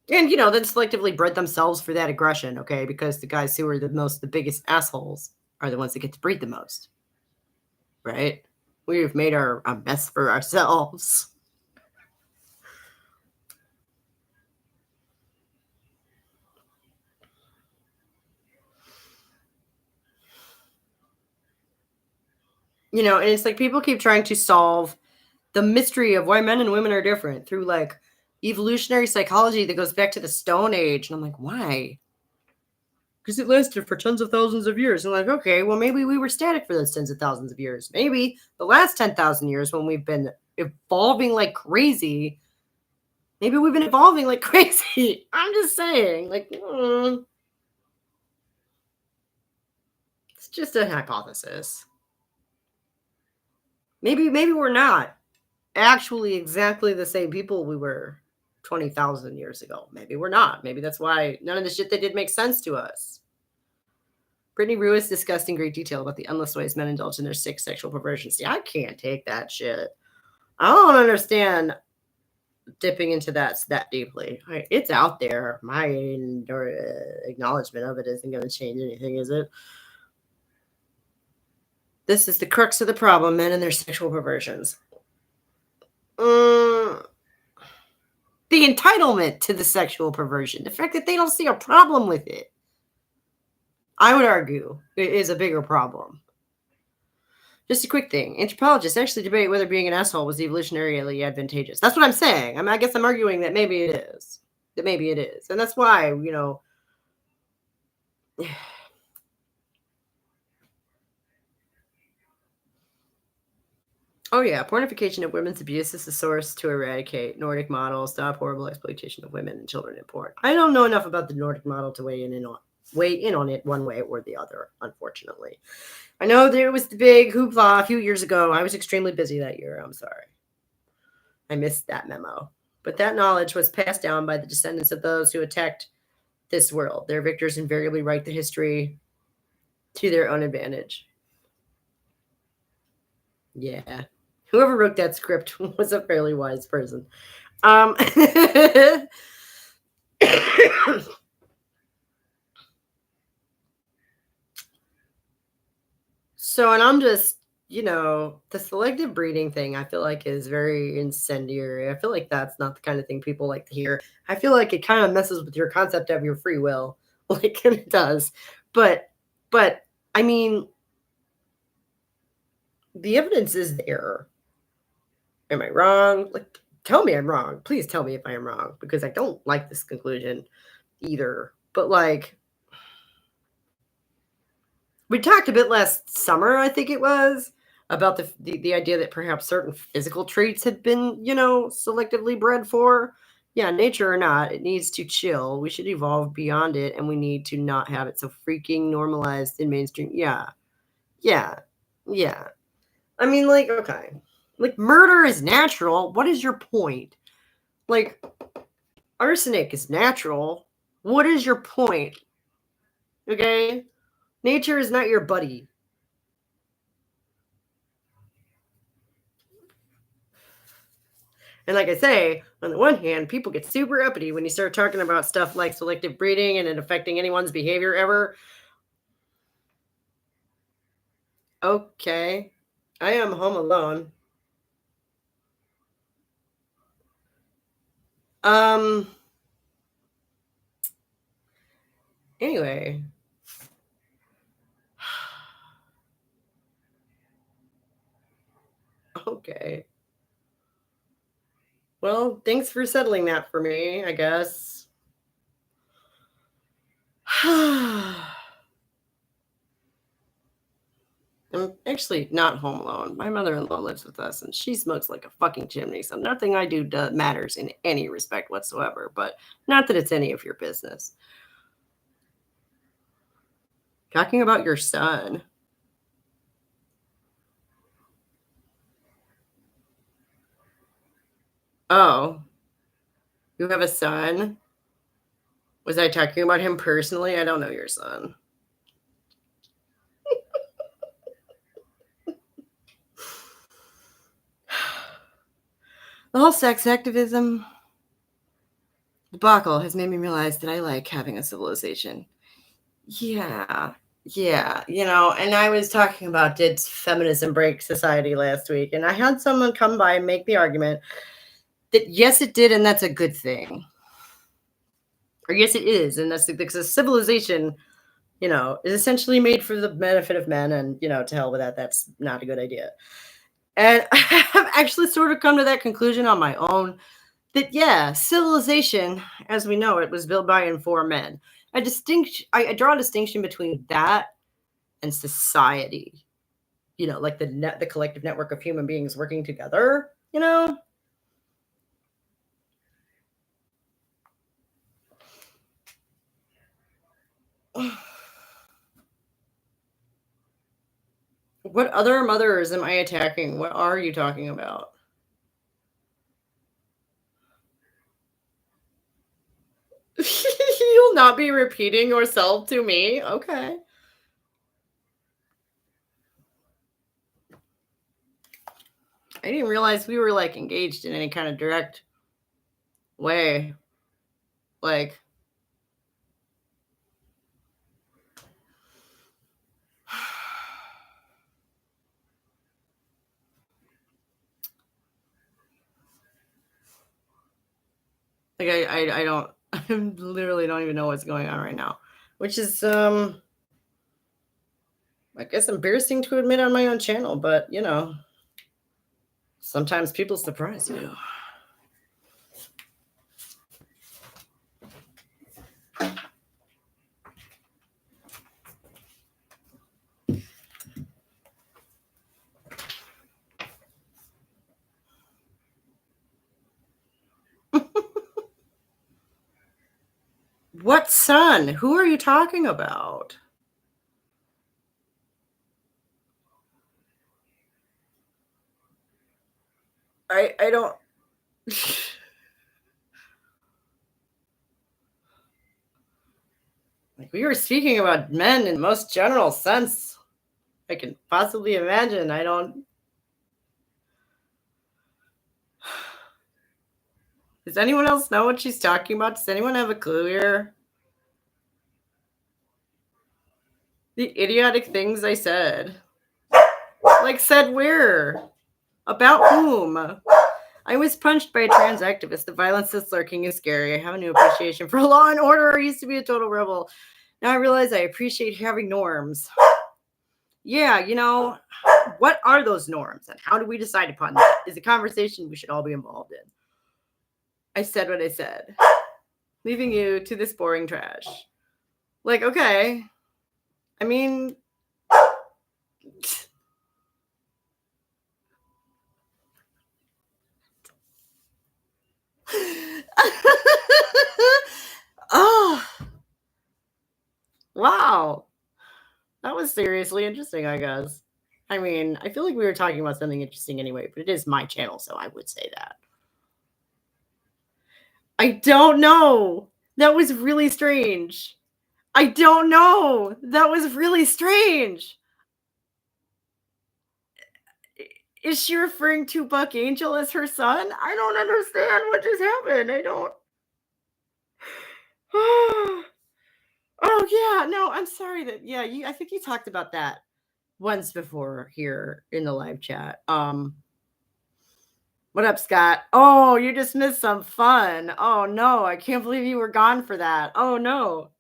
And then selectively bred themselves for that aggression, okay? Because the guys who are the biggest assholes are the ones that get to breed the most. Right? We've made a mess for ourselves. And it's like people keep trying to solve the mystery of why men and women are different through like evolutionary psychology that goes back to the Stone Age. And I'm like, why? Because it lasted for tens of thousands of years. And like, okay, well, maybe we were static for those tens of thousands of years. Maybe the last 10,000 years when we've been evolving like crazy, maybe we've been evolving like crazy. I'm just saying, like, it's just a hypothesis. Maybe we're not actually exactly the same people we were 20,000 years ago. Maybe we're not. Maybe that's why none of the shit they did makes sense to us. Brittany Ruiz discussed in great detail about the endless ways men indulge in their sick sexual perversions. See, I can't take that shit. I don't understand dipping into that deeply. It's out there. My acknowledgement of it isn't going to change anything, is it? This is the crux of the problem, men and their sexual perversions. The entitlement to the sexual perversion, the fact that they don't see a problem with it, I would argue, is a bigger problem. Just a quick thing. Anthropologists actually debate whether being an asshole was evolutionarily advantageous. That's what I'm saying. I guess I'm arguing that maybe it is. And that's why, Oh yeah, pornification of women's abuse is the source to eradicate Nordic model, stop horrible exploitation of women and children in porn. I don't know enough about the Nordic model to weigh in on it one way or the other, unfortunately. I know there was the big hoopla a few years ago. I was extremely busy that year. I'm sorry. I missed that memo. But that knowledge was passed down by the descendants of those who attacked this world. Their victors invariably write the history to their own advantage. Yeah. Whoever wrote that script was a fairly wise person. So, and I'm just, the selective breeding thing, I feel like is very incendiary. I feel like that's not the kind of thing people like to hear. I feel like it kind of messes with your concept of your free will, like it does. But, I mean, the evidence is there. Am I wrong? Like, tell me I'm wrong. Please tell me if I am wrong, because I don't like this conclusion either. But like, we talked a bit last summer, I think it was, about the idea that perhaps certain physical traits had been, selectively bred for. Yeah, nature or not, it needs to chill. We should evolve beyond it, and we need to not have it so freaking normalized in mainstream. Yeah. Yeah. Yeah. I mean, like, okay. Like, murder is natural. What is your point? Like, arsenic is natural. What is your point? Okay? Nature is not your buddy. And like I say, on the one hand, people get super uppity when you start talking about stuff like selective breeding and it affecting anyone's behavior ever. Okay. I am home alone. Um, anyway. Okay. Well, thanks for settling that for me, I guess. I'm actually not home alone. My mother-in-law lives with us, and she smokes like a fucking chimney, so nothing I do matters in any respect whatsoever, but not that it's any of your business. Talking about your son. Oh, you have a son? Was I talking about him personally? I don't know your son. The whole sex activism debacle has made me realize that I like having a civilization. Yeah. Yeah. And I was talking about did feminism break society last week? And I had someone come by and make the argument that yes, it did, and that's a good thing. Or yes, it is, and that's because a civilization, is essentially made for the benefit of men, and to hell with that. That's not a good idea. And I have actually sort of come to that conclusion on my own that yeah, civilization, as we know it, was built by and for men. I draw a distinction between that and society. Like the collective network of human beings working together. What other mothers am I attacking? What are you talking about? You'll not be repeating yourself to me. Okay. I didn't realize we were like engaged in any kind of direct way. Like, I don't I literally don't even know what's going on right now, which is I guess embarrassing to admit on my own channel, but sometimes people surprise you. What son? Who are you talking about? I don't like we were speaking about men in the most general sense I can possibly imagine. I don't Does anyone else know what she's talking about? Does anyone have a clue here? The idiotic things I said. Like said where? About whom? I was punched by a trans activist. The violence that's lurking is scary. I have a new appreciation for law and order. I used to be a total rebel. Now I realize I appreciate having norms. Yeah, what are those norms and how do we decide upon that? Is a conversation we should all be involved in. I said what I said, leaving you to this boring trash. Like, okay. I mean, oh, wow. That was seriously interesting, I guess. I mean, I feel like we were talking about something interesting anyway, but it is my channel, so I would say that. I don't know. That was really strange. I don't know. That was really strange. Is she referring to Buck Angel as her son? I don't understand what just happened. I don't. Oh yeah, no, I'm sorry that yeah, I think you talked about that once before here in the live chat. What up, Scott? Oh, you just missed some fun. Oh no, I can't believe you were gone for that. Oh no.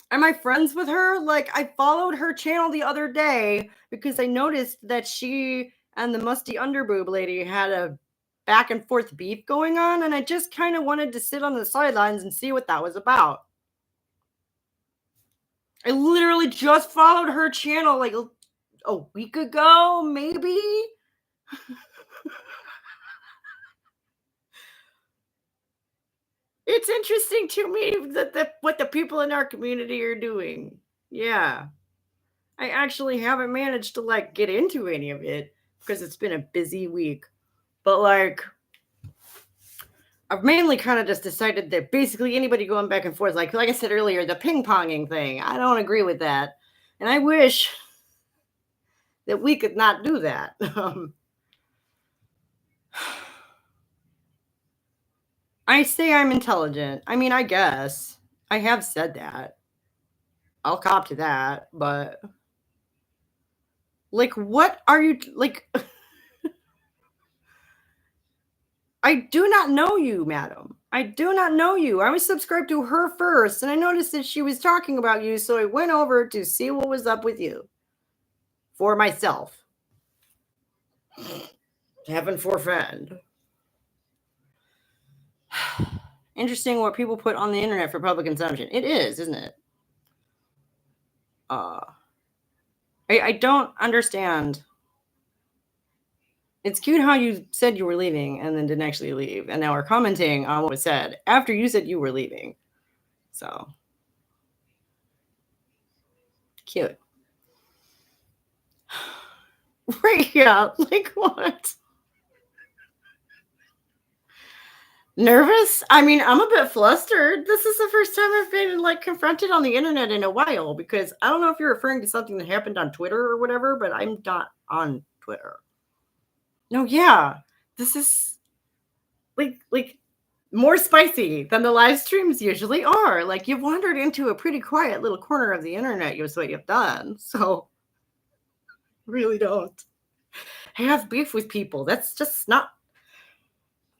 Am I friends with her? Like, I followed her channel the other day because I noticed that she and the musty underboob lady had a back and forth beef going on, and I just kind of wanted to sit on the sidelines and see what that was about. I literally just followed her channel like a week ago, maybe. It's interesting to me that what the people in our community are doing. Yeah. I actually haven't managed to like get into any of it because it's been a busy week. But like I've mainly kind of just decided that basically anybody going back and forth, like I said earlier, the ping ponging thing, I don't agree with that. And I wish that we could not do that. I say I'm intelligent. I mean, I guess I have said that. I'll cop to that. But like, what are you like? I do not know you, madam. I do not know you. I was subscribed to her first, and I noticed that she was talking about you, so I went over to see what was up with you for myself. Heaven forfend. Interesting what people put on the internet for public consumption. It is, isn't it? Uh, I don't understand. It's cute how you said you were leaving and then didn't actually leave, and now we're commenting on what was said after you said you were leaving. So cute. Right, yeah. Like what? Nervous? I mean, I'm a bit flustered. This is the first time I've been like confronted on the internet in a while because I don't know if you're referring to something that happened on Twitter or whatever, but I'm not on Twitter. No, yeah. This is like more spicy than the live streams usually are. Like you've wandered into a pretty quiet little corner of the internet, is what you've done. So really don't have beef with people. That's just not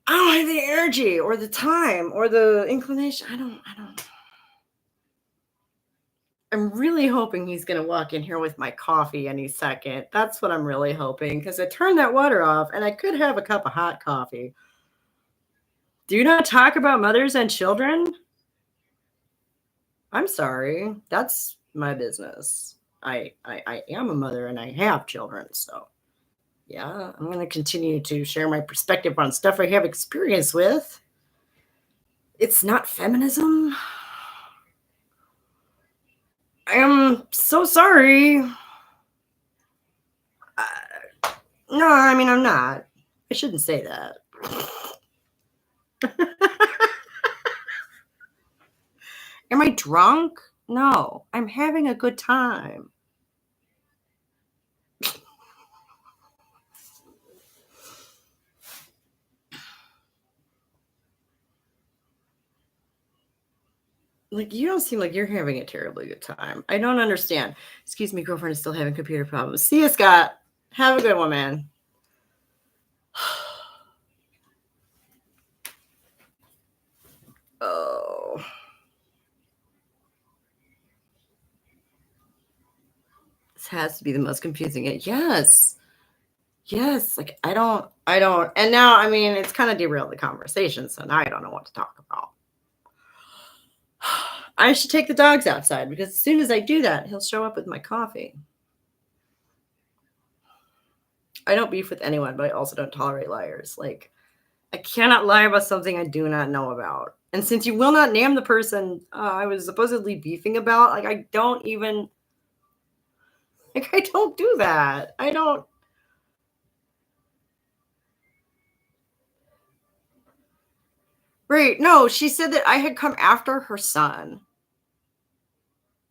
I don't have the energy or the time or the inclination. I don't. I'm really hoping he's gonna walk in here with my coffee any second. That's what I'm really hoping because I turned that water off and I could have a cup of hot coffee. Do you not talk about mothers and children? I'm sorry. That's my business. I am a mother and I have children, so yeah, I'm gonna continue to share my perspective on stuff I have experience with. It's not feminism. I am so sorry. No, I mean, I'm not. I shouldn't say that. Am I drunk? No, I'm having a good time. Like, you don't seem like you're having a terribly good time. I don't understand. Excuse me, girlfriend is still having computer problems. See you, Scott. Have a good one, man. Oh. This has to be the most confusing. Yes. Yes. Like, I don't. And now, I mean, it's kind of derailed the conversation. So now I don't know what to talk about. I should take the dogs outside because as soon as I do that, he'll show up with my coffee. I don't beef with anyone, but I also don't tolerate liars. Like, I cannot lie about something I do not know about. And since you will not name the person I was supposedly beefing about, like, I don't even, like, I don't do that. I don't. Right. No, she said that I had come after her son.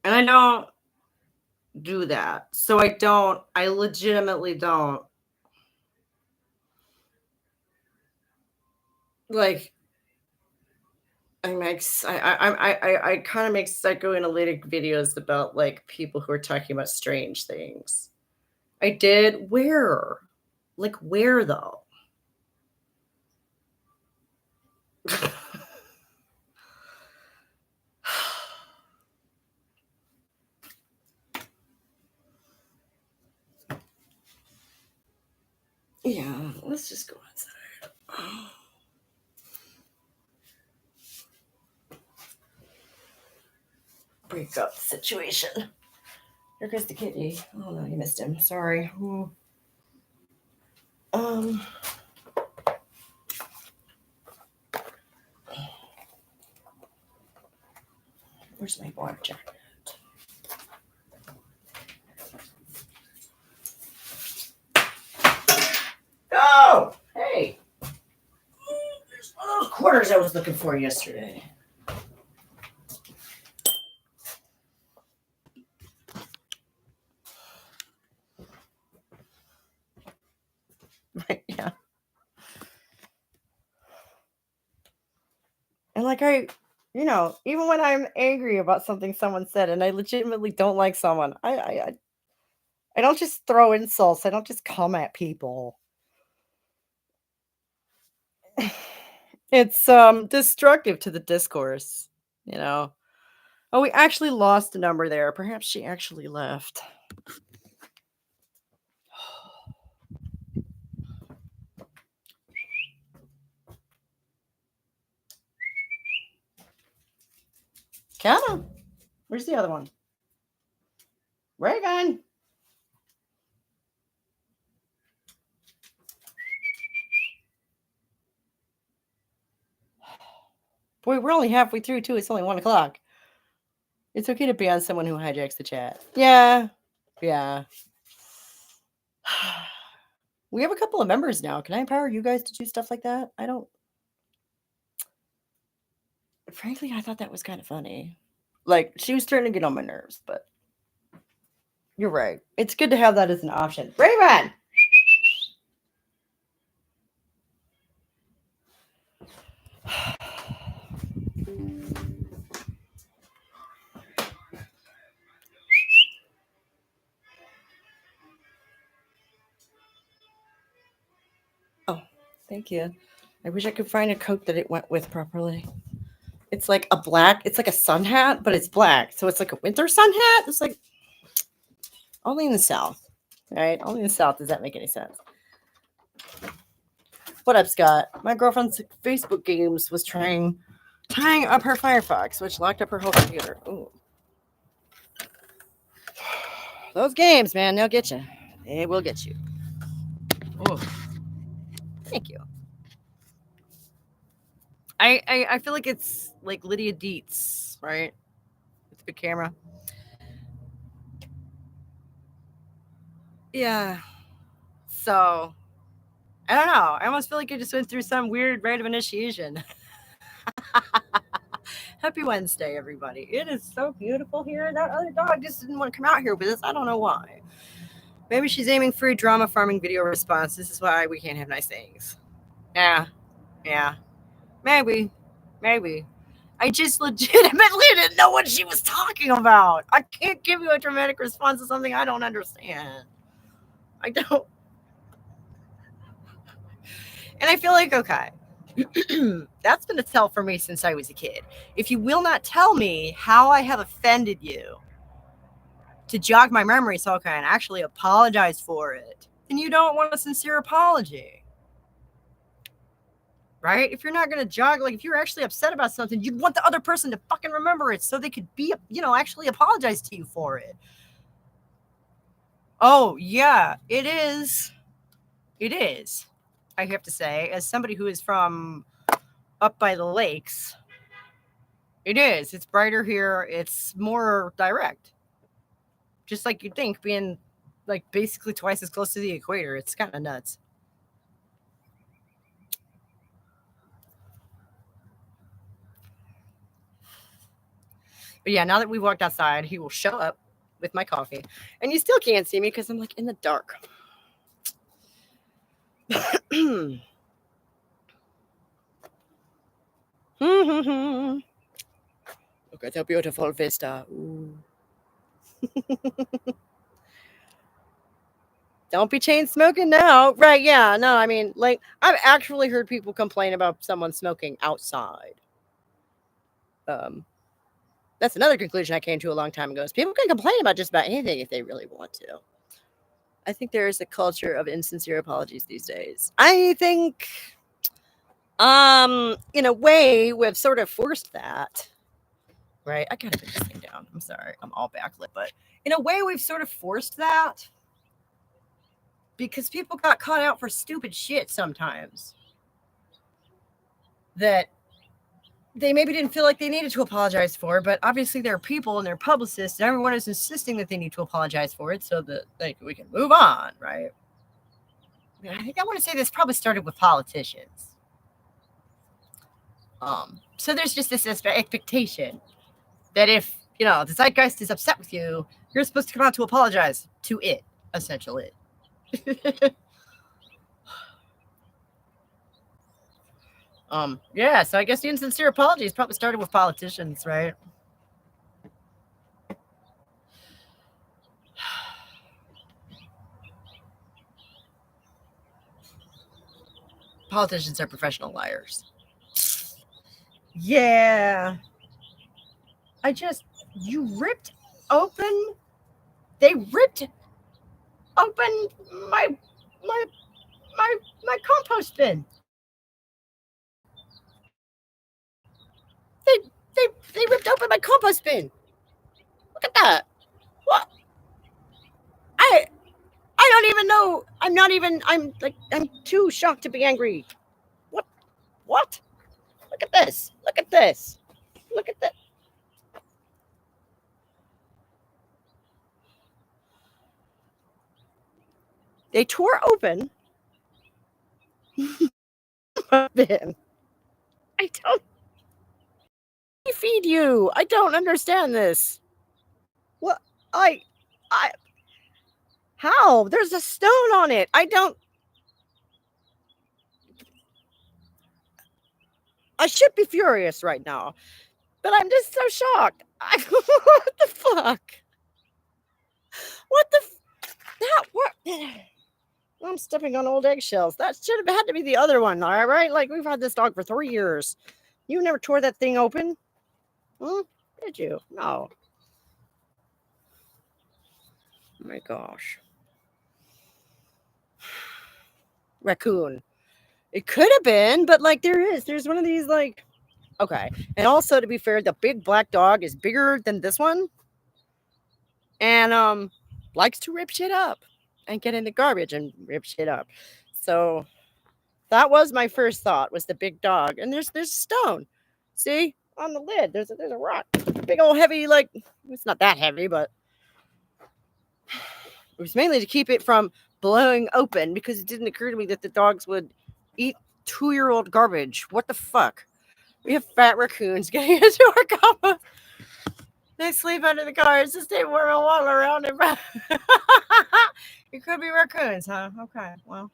And I don't do that. So I legitimately don't. Like, I kind of make psychoanalytic videos about like people who are talking about strange things. I did. Where? Like, where though? Yeah, let's just go outside. Break up the situation. Here goes the kitty. Oh no, you missed him. Sorry. Um. Where's my water jacket? Oh, hey. There's one of those quarters I was looking for yesterday. Yeah. And like even when I'm angry about something someone said and I legitimately don't like someone, I don't just throw insults. I don't just come at people. It's destructive to the discourse, you know. Oh, we actually lost a number there. Perhaps she actually left. Come. Where's the other one? Reagan. Boy, we're only halfway through too. It's only 1 o'clock. It's okay to be on someone who hijacks the chat. Yeah. Yeah. We have a couple of members now. Can I empower you guys to do stuff like that? I don't. Frankly, I thought that was kind of funny. Like, she was starting to get on my nerves, but you're right. It's good to have that as an option. Raven! Oh, thank you. I wish I could find a coat that it went with properly. It's like it's like a sun hat, but it's black. So it's like a winter sun hat. It's like only in the South, right? Only in the South does that make any sense. What up, Scott? My girlfriend's Facebook games was tying up her Firefox, which locked up her whole computer. Ooh. Those games, man, they'll get you. They will get you. Oh, thank you. I feel like it's like Lydia Dietz, right? With the camera. Yeah. So I don't know. I almost feel like I just went through some weird rite of initiation. Happy Wednesday, everybody. It is so beautiful here. That other dog just didn't want to come out here with us. I don't know why. Maybe she's aiming for a drama farming video response. This is why we can't have nice things. Yeah. Yeah. Maybe. I just legitimately didn't know what she was talking about. I can't give you a dramatic response to something I don't understand. I don't. And I feel like, okay, that's been a tell for me since I was a kid. If you will not tell me how I have offended you to jog my memory so I can actually apologize for it, then you don't want a sincere apology. Right? If you're not going to jog, like if you're actually upset about something, you'd want the other person to fucking remember it so they could be, actually apologize to you for it. Oh, yeah, it is. It is. I have to say, as somebody who is from up by the lakes, it is. It's brighter here. It's more direct. Just like you'd think, being like basically twice as close to the equator. It's kind of nuts. But yeah, now that we walked outside, he will show up with my coffee. And you still can't see me because I'm like in the dark. Look at the beautiful vista. Ooh. Don't be chain smoking now. Right, yeah. No, I mean, like, I've actually heard people complain about someone smoking outside. That's another conclusion I came to a long time ago. Is people can complain about just about anything if they really want to. I think there is a culture of insincere apologies these days. I think, in a way, we've sort of forced that. Right? I gotta put this thing down. I'm sorry. I'm all backlit, but in a way, we've sort of forced that because people got caught out for stupid shit sometimes that they maybe didn't feel like they needed to apologize for, but obviously there are people and their publicists and everyone is insisting that they need to apologize for it so that we can move on, right? I think I want to say this probably started with politicians. So there's just this expectation that if, the zeitgeist is upset with you, you're supposed to come out to apologize to it, essentially. Yeah, so I guess the insincere apologies probably started with politicians, right? Politicians are professional liars. Yeah. You ripped open, they ripped open my compost bin. They ripped open my compost bin. Look at that. What? I don't even know. I'm too shocked to be angry. What? Look at this. Look at this. Look at that. They tore open my bin. I don't feed you. I don't understand this. What? How? There's a stone on it. I should be furious right now, but I'm just so shocked. What the fuck? What the? What? I'm stepping on old eggshells. That should have had to be the other one, all right? Like, we've had this dog for 3 years. You never tore that thing open? Did you? No. Oh my gosh. Raccoon. It could have been, but like there's one of these like, okay. And also, to be fair, the big black dog is bigger than this one, and likes to rip shit up and get in the garbage and rip shit up. So that was my first thought, was the big dog. And there's stone. See on the lid, there's a rock, big old heavy, like, it's not that heavy, but it was mainly to keep it from blowing open because it didn't occur to me that the dogs would eat 2-year-old garbage. What the fuck? We have fat raccoons getting into our compost. They sleep under the cars to stay warm and waddle around it. It could be raccoons, huh? Okay, well,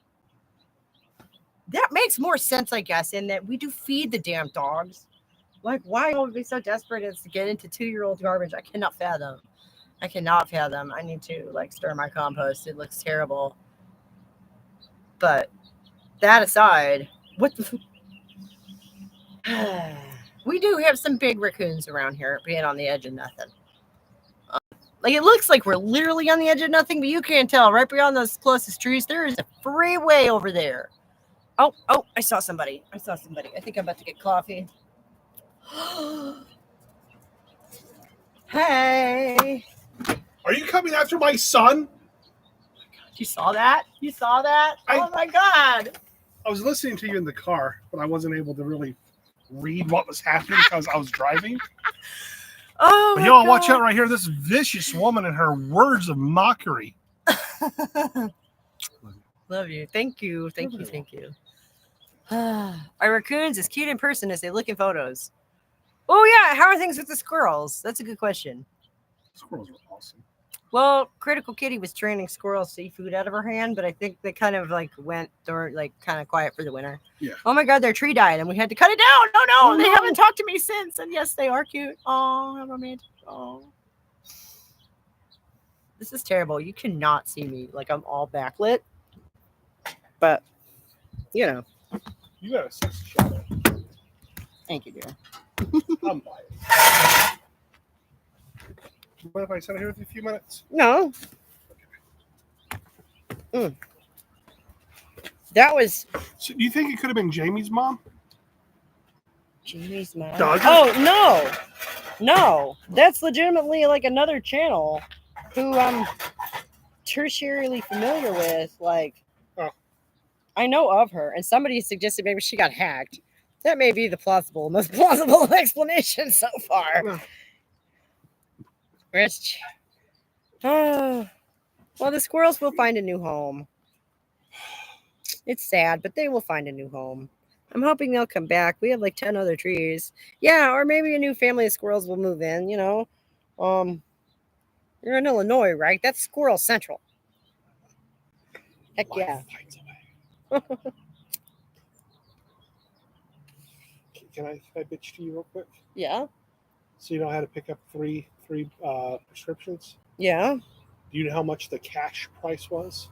that makes more sense, I guess, in that we do feed the damn dogs. Like, why would we be so desperate as to get into 2-year-old garbage? I cannot fathom. I need to, like, stir my compost. It looks terrible. But that aside, what the... We do have some big raccoons around here being on the edge of nothing. Like, it looks like we're literally on the edge of nothing, but you can't tell. Right beyond those closest trees, there is a freeway over there. Oh, I saw somebody. I think I'm about to get coffee. Hey. Are you coming after my son? You saw that? Oh my God. I was listening to you in the car, but I wasn't able to really read what was happening because I was driving. Oh, but y'all watch out right here. This vicious woman and her words of mockery. Love you. Thank you. Are raccoons as cute in person as they look in photos? Oh yeah. How are things with the squirrels? That's a good question. Squirrels are awesome. Well, Critical Kitty was training squirrel seafood out of her hand, but I think they kind of like went or like kind of quiet for the winter. Yeah. Oh my God, their tree died, and we had to cut it down. Oh no, Oh, they no. haven't talked to me since. And yes, they are cute. Oh, how romantic. Oh, this is terrible. You cannot see me. Like I'm all backlit, but you know. You got a sexy shadow. Thank you, dear. I'm biased. What if I sit here with you a few minutes? No. That was So, do you think it could have been Jamie's mom? Jamie's mom. Doug? Oh no. That's legitimately like another channel who I'm tertiarily familiar with. Like, Oh. I know of her, and somebody suggested maybe she got hacked. That may be the most plausible explanation so far. No. Rich. Oh, well, the squirrels will find a new home. It's sad, but they will find a new home. I'm hoping they'll come back. We have like 10 other trees. Yeah, or maybe a new family of squirrels will move in, you know. You're in Illinois, right? That's Squirrel Central. Heck yeah. Can I bitch to you real quick? Yeah. So you know how to pick up three prescriptions? Yeah. Do you know how much the cash price was?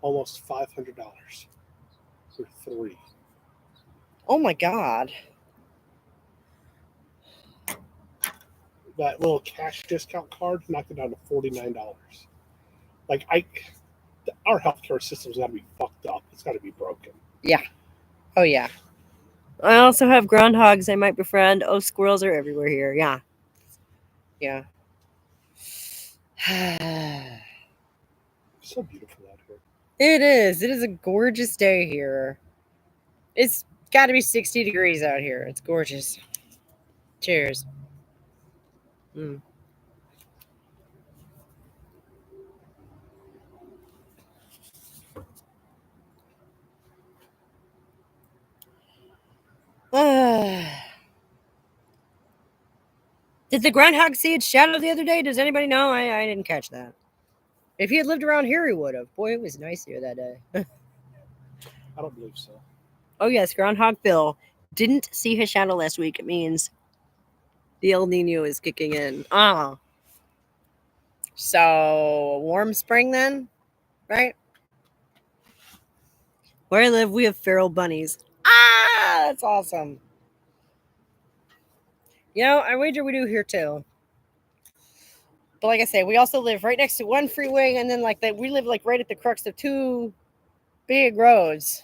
Almost $500 for 3. Oh my God. That little cash discount card knocked it down to $49. Like our healthcare system's got to be fucked up. It's got to be broken. Yeah. Oh yeah. I also have groundhogs I might befriend. Oh, squirrels are everywhere here. Yeah. Yeah. It's so beautiful out here. It is. It is a gorgeous day here. It's got to be 60 degrees out here. It's gorgeous. Cheers. Mm. Did the groundhog see its shadow the other day? Does anybody know? I didn't catch that. If he had lived around here, he would have. Boy, it was nice here that day. I don't believe so. Oh, yes, Groundhog Bill didn't see his shadow last week. It means the El Nino is kicking in. So, warm spring then, right? Where I live, we have feral bunnies. That's awesome. You know, I wager we do here too. But like I say, we also live right next to one freeway, and then like that, we live like right at the crux of 2 big roads.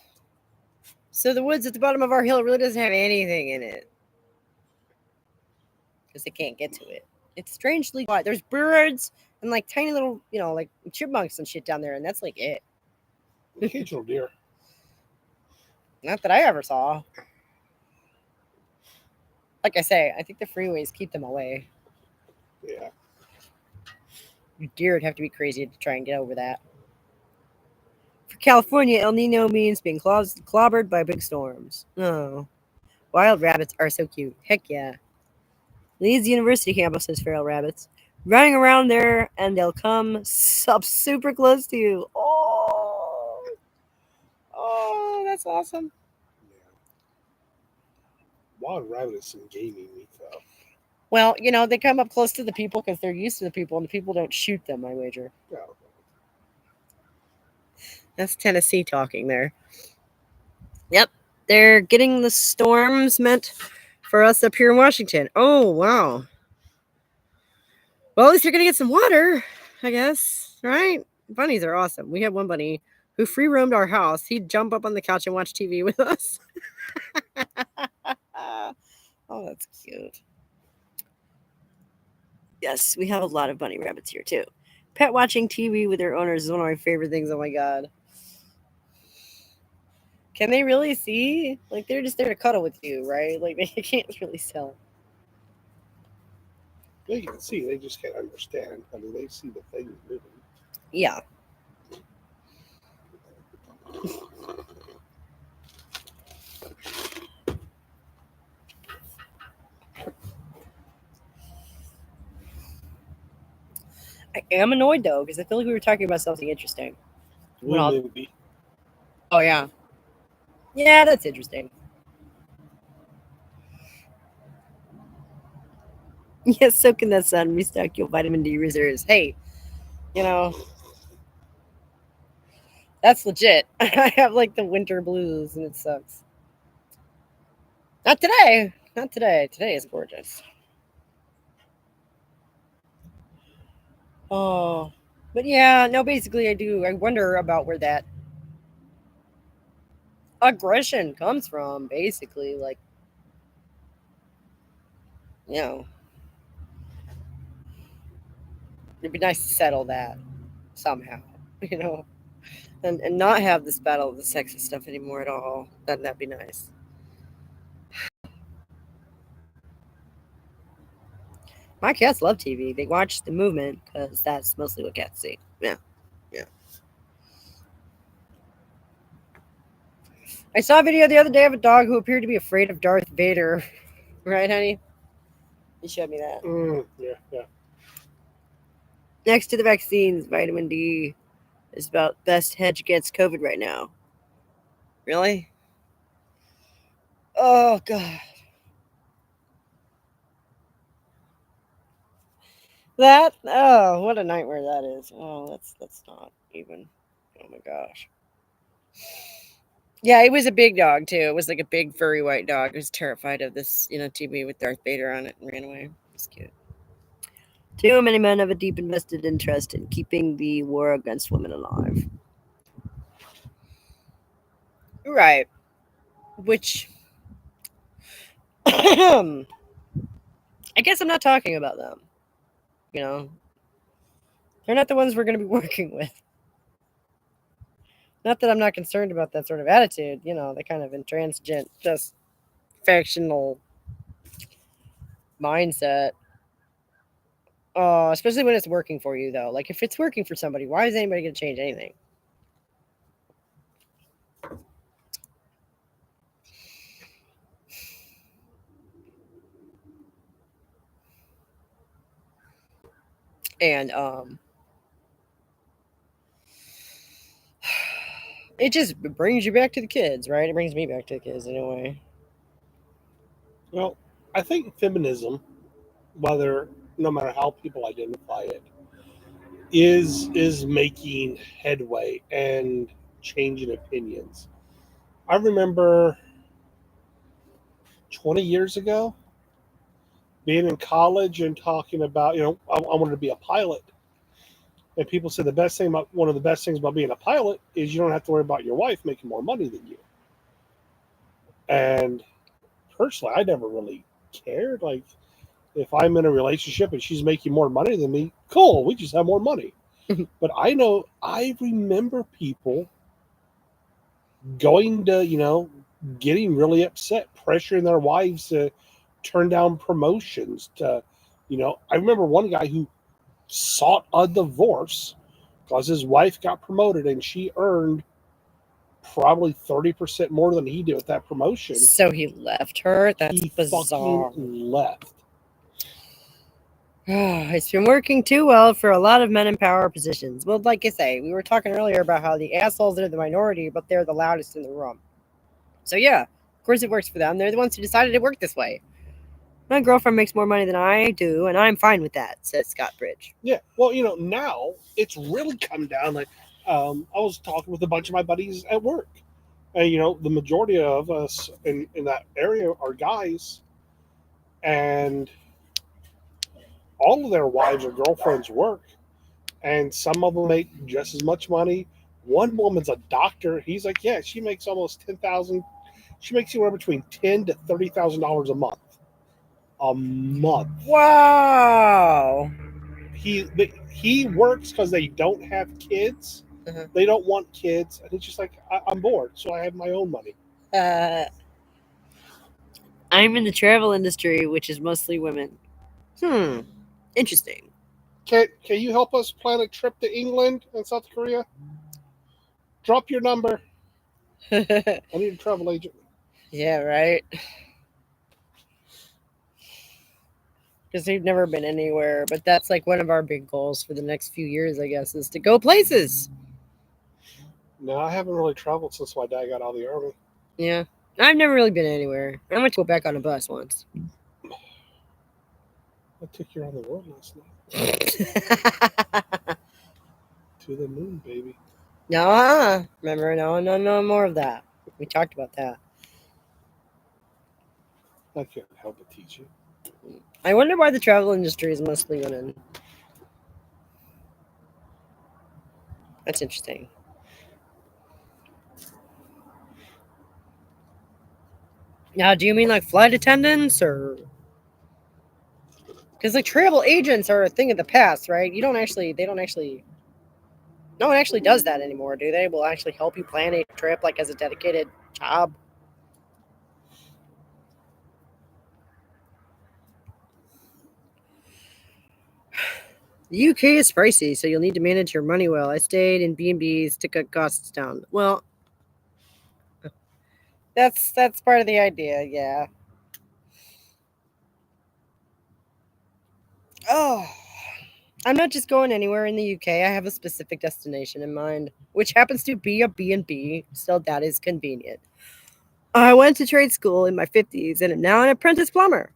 So the woods at the bottom of our hill really doesn't have anything in it because they can't get to it. It's strangely quiet. There's birds and like tiny little, you know, like chipmunks and shit down there, and that's like it. Occasional deer. Not that I ever saw. Like I say, I think the freeways keep them away. Yeah. Deer would have to be crazy to try and get over that. For California, El Nino means being clobbered by big storms. Oh. Wild rabbits are so cute. Heck yeah. Leeds University campus has feral rabbits. Running around there, and they'll come up super close to you. Oh, that's awesome. Yeah. Wild rabbit is some gaming meat, though. Well, you know, they come up close to the people because they're used to the people, and the people don't shoot them, I wager. Yeah. That's Tennessee talking there. Yep. They're getting the storms meant for us up here in Washington. Oh, wow. Well, at least you're going to get some water, I guess, right? Bunnies are awesome. We had one bunny who free roamed our house. He'd jump up on the couch and watch TV with us. Oh, that's cute. Yes, we have a lot of bunny rabbits here, too. Pet watching TV with their owners is one of my favorite things. Oh, my God. Can they really see? Like, they're just there to cuddle with you, right? Like, they can't really tell. They can see, they just can't understand. I mean, they see the thing moving. Yeah. am annoyed though because I feel like we were talking about something interesting. We movie. Oh yeah, yeah, that's interesting. Yes, soak in that sun, restock your vitamin D reserves. Hey, you know that's legit. I have like the winter blues and it sucks. Not today. Not today. Today is gorgeous. Oh, but yeah, no. Basically, I do. I wonder about where that aggression comes from. Basically, like you know, it'd be nice to settle that somehow. You know, and not have this battle of the sexist stuff anymore at all. That'd be nice. My cats love TV. They watch the movement because that's mostly what cats see. Yeah, yeah. I saw a video the other day of a dog who appeared to be afraid of Darth Vader. Right, honey? You showed me that. Yeah, yeah. Next to the vaccines, vitamin D is about best hedge against COVID right now. Really? Oh god. That what a nightmare that is. Oh, that's not even. Oh my gosh. Yeah, it was a big dog too. It was like a big furry white dog. It was terrified of this, TV with Darth Vader on it and ran away. It's cute. Too many men have a deep invested interest in keeping the war against women alive. Right. Which I guess I'm not talking about them. You know, they're not the ones we're going to be working with. Not that I'm not concerned about that sort of attitude. The kind of intransigent, just factional mindset. Especially when it's working for you, though. Like if it's working for somebody, why is anybody going to change anything? And it just brings you back to the kids, right? It brings me back to the kids in a way. Well, I think feminism, whether no matter how people identify it, is making headway and changing opinions. I remember 20 years ago being in college and talking about, I wanted to be a pilot. And people said one of the best things about being a pilot is you don't have to worry about your wife making more money than you. And personally, I never really cared. Like, if I'm in a relationship and she's making more money than me, cool, we just have more money. But I remember people going to, getting really upset, pressuring their wives to turn down promotions. I remember one guy who sought a divorce because his wife got promoted and she earned probably 30% more than he did with that promotion. So he left her? That's He bizarre. fucking left. It's been working too well for a lot of men in power positions. Well, like I say, we were talking earlier about how the assholes are the minority, but they're the loudest in the room. So yeah, of course it works for them. They're the ones who decided it worked this way. My girlfriend makes more money than I do, and I'm fine with that, says Scott Bridge. Yeah, well, now it's really come down. Like, I was talking with a bunch of my buddies at work, and the majority of us in that area are guys, and all of their wives or girlfriends work, and some of them make just as much money. One woman's a doctor. He's like, yeah, she makes almost 10,000. She makes anywhere between $10,000 to $30,000 a month. A month. Wow. He works because they don't have kids. Uh-huh. They don't want kids, and it's just like I'm bored, so I have my own money. I'm in the travel industry, which is mostly women. Interesting. Can you help us plan a trip to England and South Korea? Drop your number. I need a travel agent. Yeah, right. because we've never been anywhere. But that's like one of our big goals for the next few years, I guess, is to go places. No, I haven't really traveled since my dad got out of the army. Yeah. I've never really been anywhere. I went to go back on a bus once. I took you around the world last night. To the moon, baby. No, remember? No more of that. We talked about that. I can't help but teach you. I wonder why the travel industry is mostly women. That's interesting. Now, do you mean like flight attendants or? Because like travel agents are a thing of the past, right? They don't actually. No one actually does that anymore, do they? Will actually help you plan a trip like as a dedicated job. The UK is pricey, so you'll need to manage your money well. I stayed in B&Bs to cut costs down. Well, that's part of the idea, yeah. Oh, I'm not just going anywhere in the UK. I have a specific destination in mind, which happens to be a B&B, so that is convenient. I went to trade school in my 50s and am now an apprentice plumber.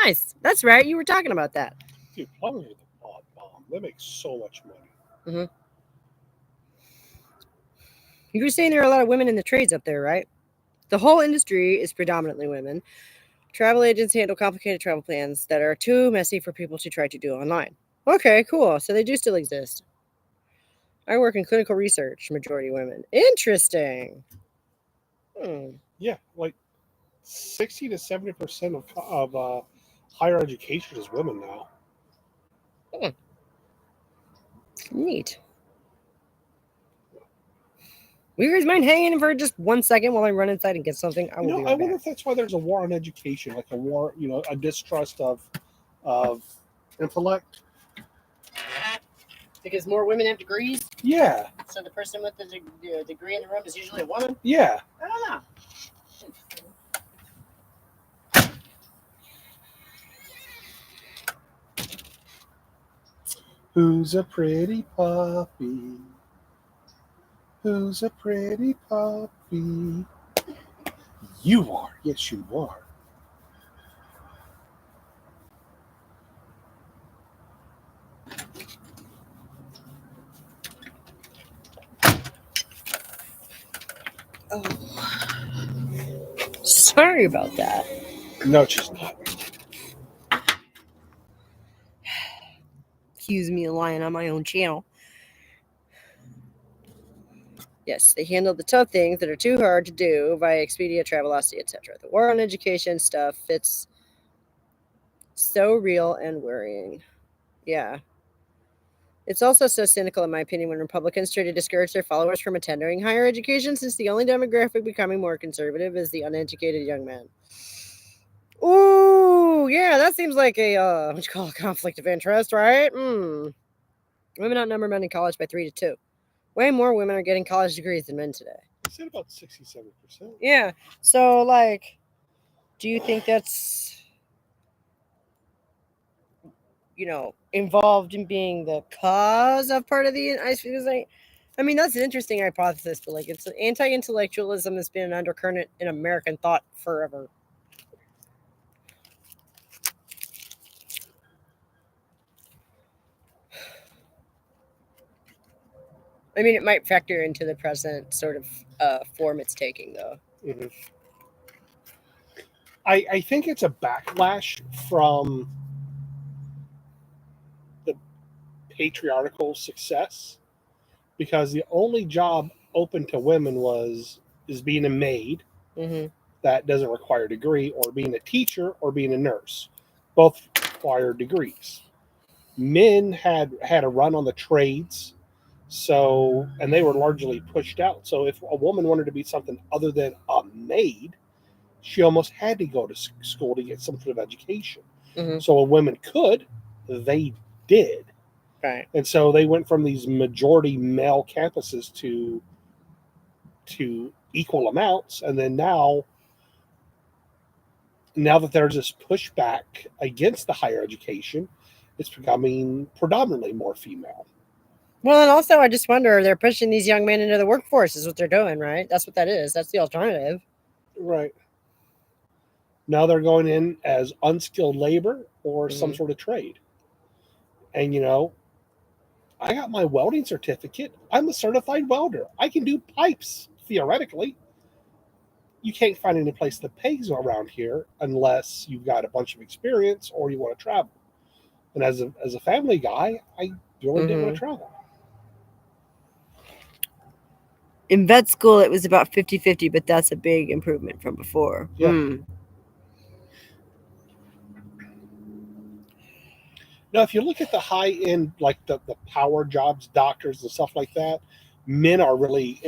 Nice. That's right. You were talking about that. Dude, plumbers are the bomb. They make so much money. Mm-hmm. You were saying there are a lot of women in the trades up there, right? The whole industry is predominantly women. Travel agents handle complicated travel plans that are too messy for people to try to do online. Okay, cool. So they do still exist. I work in clinical research, majority women. Interesting. Hmm. Yeah, like 60 to 70% of higher education is women now. Hmm. Neat. Will you guys mind hanging for just 1 second while I run inside and get something? I will be I right wonder back. if that's why there's a war on education, like a war, a distrust of intellect. Because more women have degrees, Yeah, so the person with the degree in the room is usually a woman? yeah. I don't know. Who's a pretty puppy? Who's a pretty puppy? You are. Yes, you are. Oh. Sorry about that. No, she's not. Excuse me lying on my own channel. Yes, they handle the tough things that are too hard to do via Expedia, Travelocity, etc. The war on education stuff, it's so real and worrying. Yeah. It's also so cynical, in my opinion, when Republicans try to discourage their followers from attending higher education, since the only demographic becoming more conservative is the uneducated young man. Ooh, yeah, that seems like a what you call a conflict of interest, right? Women outnumber men in college by 3 to 2. Way more women are getting college degrees than men today. I said about 67%. Yeah. So, like, do you think that's involved in being the cause of part of the ice? Because I mean, that's an interesting hypothesis, but like, it's anti-intellectualism has been an undercurrent in American thought forever. I mean, it might factor into the present sort of form it's taking, though. Mm-hmm. I think it's a backlash from the patriarchal success, because the only job open to women is being a maid Mm-hmm. that doesn't require a degree, or being a teacher, or being a nurse. Both require degrees. Men had a run on the trades, and they were largely pushed out. So if a woman wanted to be something other than a maid, she almost had to go to school to get some sort of education. Mm-hmm. So when women could, they did. Right. And so they went from these majority male campuses to equal amounts, and then now Now that there's this pushback against the higher education, it's becoming predominantly more female. Well, and also, I just wonder, they're pushing these young men into the workforce, is what they're doing, right? That's what that is. That's the alternative. Right. Now they're going in as unskilled labor or some Mm-hmm. sort of trade. And I got my welding certificate. I'm a certified welder. I can do pipes, theoretically. You can't find any place that pays around here unless you've got a bunch of experience or you want to travel. And as a family guy, I really didn't want Mm-hmm. to travel. In vet school, it was about 50-50, but that's a big improvement from before. Yeah. Now, if you look at the high end, like the power jobs, doctors and stuff like that, men are really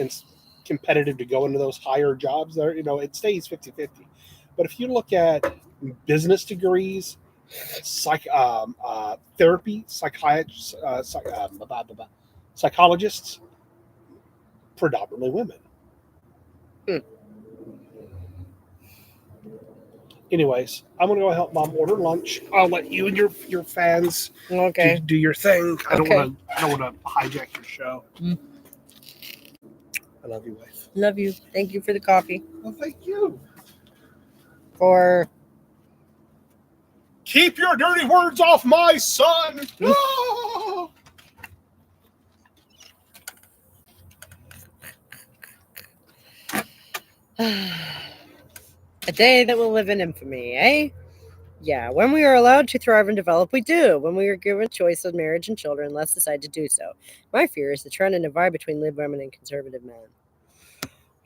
competitive to go into those higher jobs. There, it stays 50-50. But if you look at business degrees, therapy, psychiatrists, psychologists, predominantly women. Hmm. Anyways, I'm gonna go help mom order lunch. I'll let you and your fans Okay. do your thing. I don't Okay. want to hijack your show. Mm. I love you, wife. Love you. Thank you for the coffee. Well, thank you. For Keep your dirty words off my son. Ah! a day that will live in infamy, eh? Yeah, when we are allowed to thrive and develop, we do. When we are given choice of marriage and children, let's decide to do so. My fear is the trend and divide between lib women and conservative men.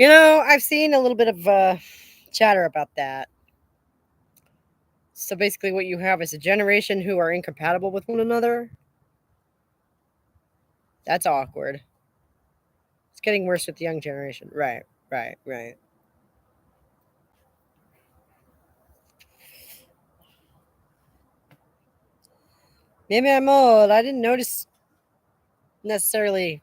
I've seen a little bit of chatter about that. So basically, what you have is a generation who are incompatible with one another. That's awkward. It's getting worse with the young generation. Right, right, right. Maybe I'm old. I didn't notice necessarily.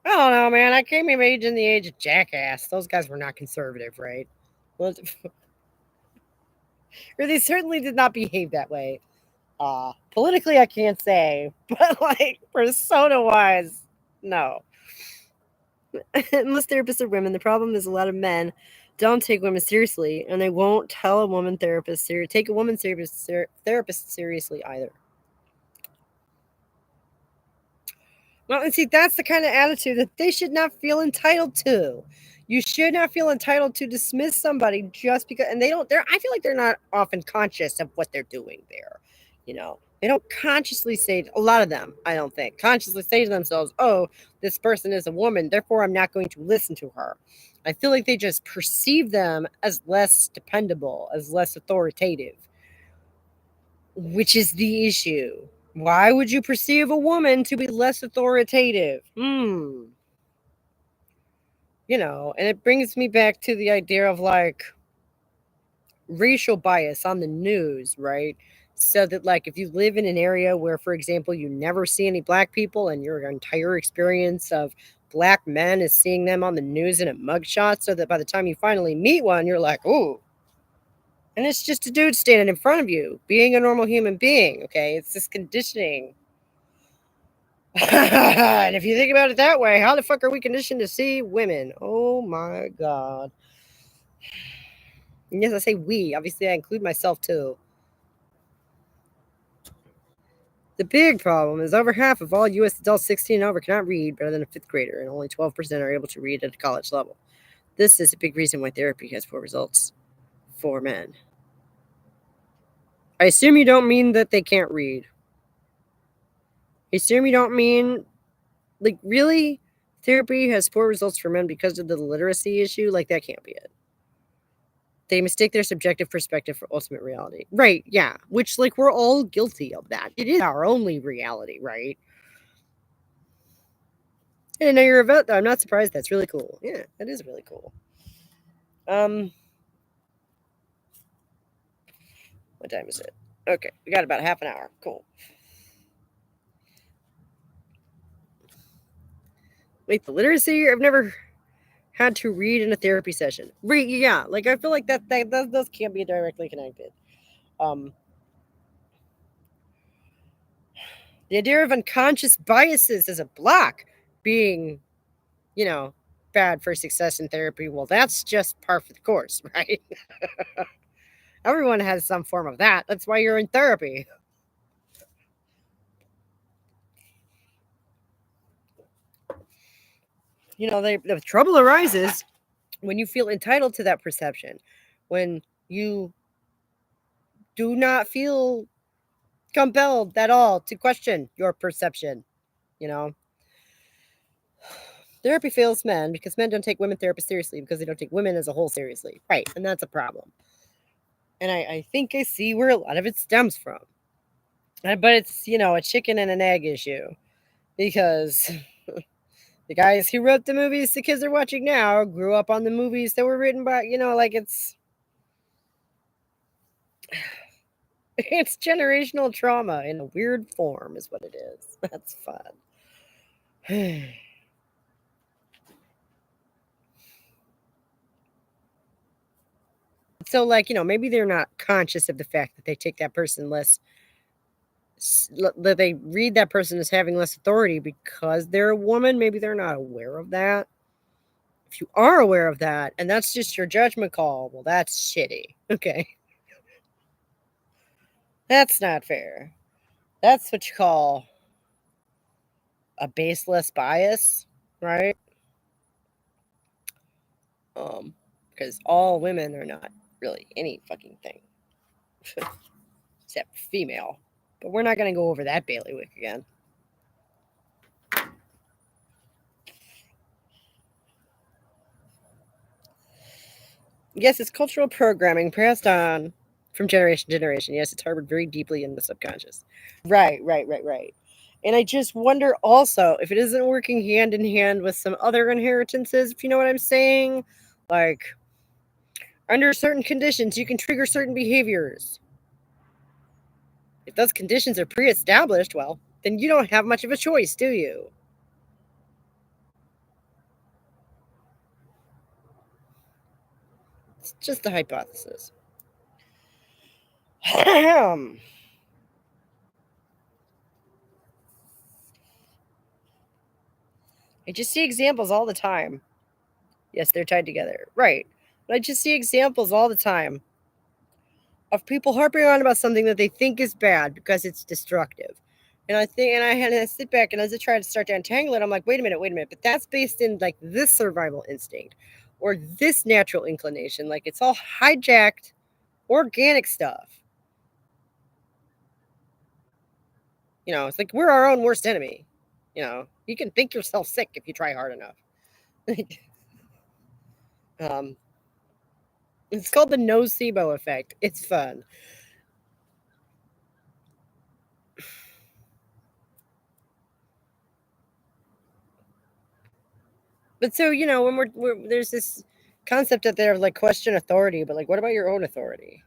I don't know, man. I came of age in the age of Jackass. Those guys were not conservative, right? Well, or they certainly did not behave that way. Politically, I can't say, but like persona wise, no. Most therapists are women. The problem is a lot of men don't take women seriously, and they won't tell a woman therapist take a woman therapist seriously either. Well, and see, that's the kind of attitude that they should not feel entitled to. You should not feel entitled to dismiss somebody just because, and they don't. I feel like they're not often conscious of what they're doing there. They don't consciously say. A lot of them, I don't think, consciously say to themselves, "Oh, this person is a woman, therefore I'm not going to listen to her." I feel like they just perceive them as less dependable, as less authoritative, which is the issue. Why would you perceive a woman to be less authoritative? And it brings me back to the idea of like racial bias on the news, right? So that, like, if you live in an area where, for example, you never see any black people and your entire experience of black men is seeing them on the news in a mugshot, so that by the time you finally meet one, you're like, ooh. And it's just a dude standing in front of you, being a normal human being, okay? It's this conditioning. And if you think about it that way, how the fuck are we conditioned to see women? Oh my god. And yes, I say we. Obviously, I include myself too. The big problem is over half of all U.S. adults 16 and over cannot read better than a fifth grader, and only 12% are able to read at a college level. This is a big reason why therapy has poor results for men. I assume you don't mean that they can't read. I assume you don't mean, like, really? Therapy has poor results for men because of the literacy issue? Like, that can't be it. They mistake their subjective perspective for ultimate reality. Right, yeah. Which, like, we're all guilty of that. It is our only reality, right? I didn't know you're a vet, though. I'm not surprised. That's really cool. Yeah, that is really cool. What time is it? Okay, we got about half an hour. Cool. Wait, the literacy? I've never had to read in a therapy session. Read, yeah. Like I feel like those can't be directly connected. Um, the idea of unconscious biases as a block being, you know, bad for success in therapy. Well, that's just par for the course, right? Everyone has some form of that. That's why you're in therapy. The trouble arises when you feel entitled to that perception, when you do not feel compelled at all to question your perception. You know, therapy fails men because men don't take women therapists seriously because they don't take women as a whole seriously. Right. And that's a problem. And I think I see where a lot of it stems from. But it's, a chicken and an egg issue because the guys who wrote the movies the kids are watching now grew up on the movies that were written by, like it's generational trauma in a weird form is what it is. That's fun. So, maybe they're not conscious of the fact that they take that person that they read that person as having less authority because they're a woman. Maybe they're not aware of that. If you are aware of that and that's just your judgment call, well, that's shitty. Okay. That's not fair. That's what you call a baseless bias, right? Because all women are not really any fucking thing except female. But we're not going to go over that bailiwick again. Yes, it's cultural programming passed on from generation to generation. Yes, it's harbored very deeply in the subconscious. Right, right, right, right. And I just wonder also if it isn't working hand in hand with some other inheritances, if you know what I'm saying. Like, under certain conditions, you can trigger certain behaviors. If those conditions are pre established, well, then you don't have much of a choice, do you? It's just a hypothesis. I just see examples all the time. Yes, they're tied together. Right. But I just see examples all the time of people harping on about something that they think is bad because it's destructive. And I had to sit back and as I try to start to untangle it, I'm like, wait a minute, but that's based in like this survival instinct or this natural inclination. Like it's all hijacked organic stuff. It's like we're our own worst enemy. You can think yourself sick if you try hard enough. um, it's called the nocebo effect. It's fun. But so when there's this concept out there of like question authority, but like what about your own authority?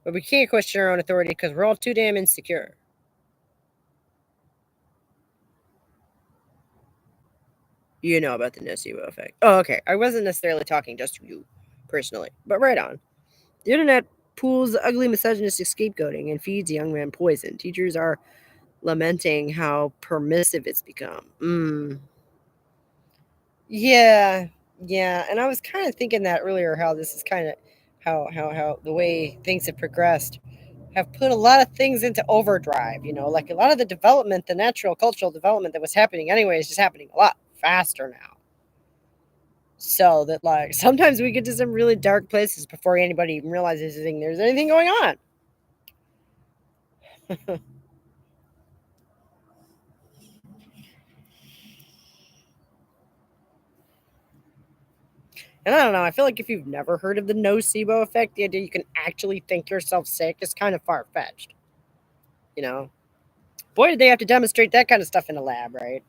But we can't question our own authority because we're all too damn insecure. You know about the nocebo effect. Oh, okay. I wasn't necessarily talking just to you personally, but right on. The internet pools ugly misogynistic scapegoating and feeds young men poison. Teachers are lamenting how permissive it's become. Yeah, yeah. And I was kind of thinking that earlier, how this is kind of how the way things have progressed have put a lot of things into overdrive. Like a lot of the development, the natural cultural development that was happening anyway is just happening a lot faster now. So that like sometimes we get to some really dark places before anybody even realizes there's anything going on. And I don't know, I feel like if you've never heard of the nocebo effect, the idea you can actually think yourself sick is kind of far fetched. Boy, did they have to demonstrate that kind of stuff in a lab, right?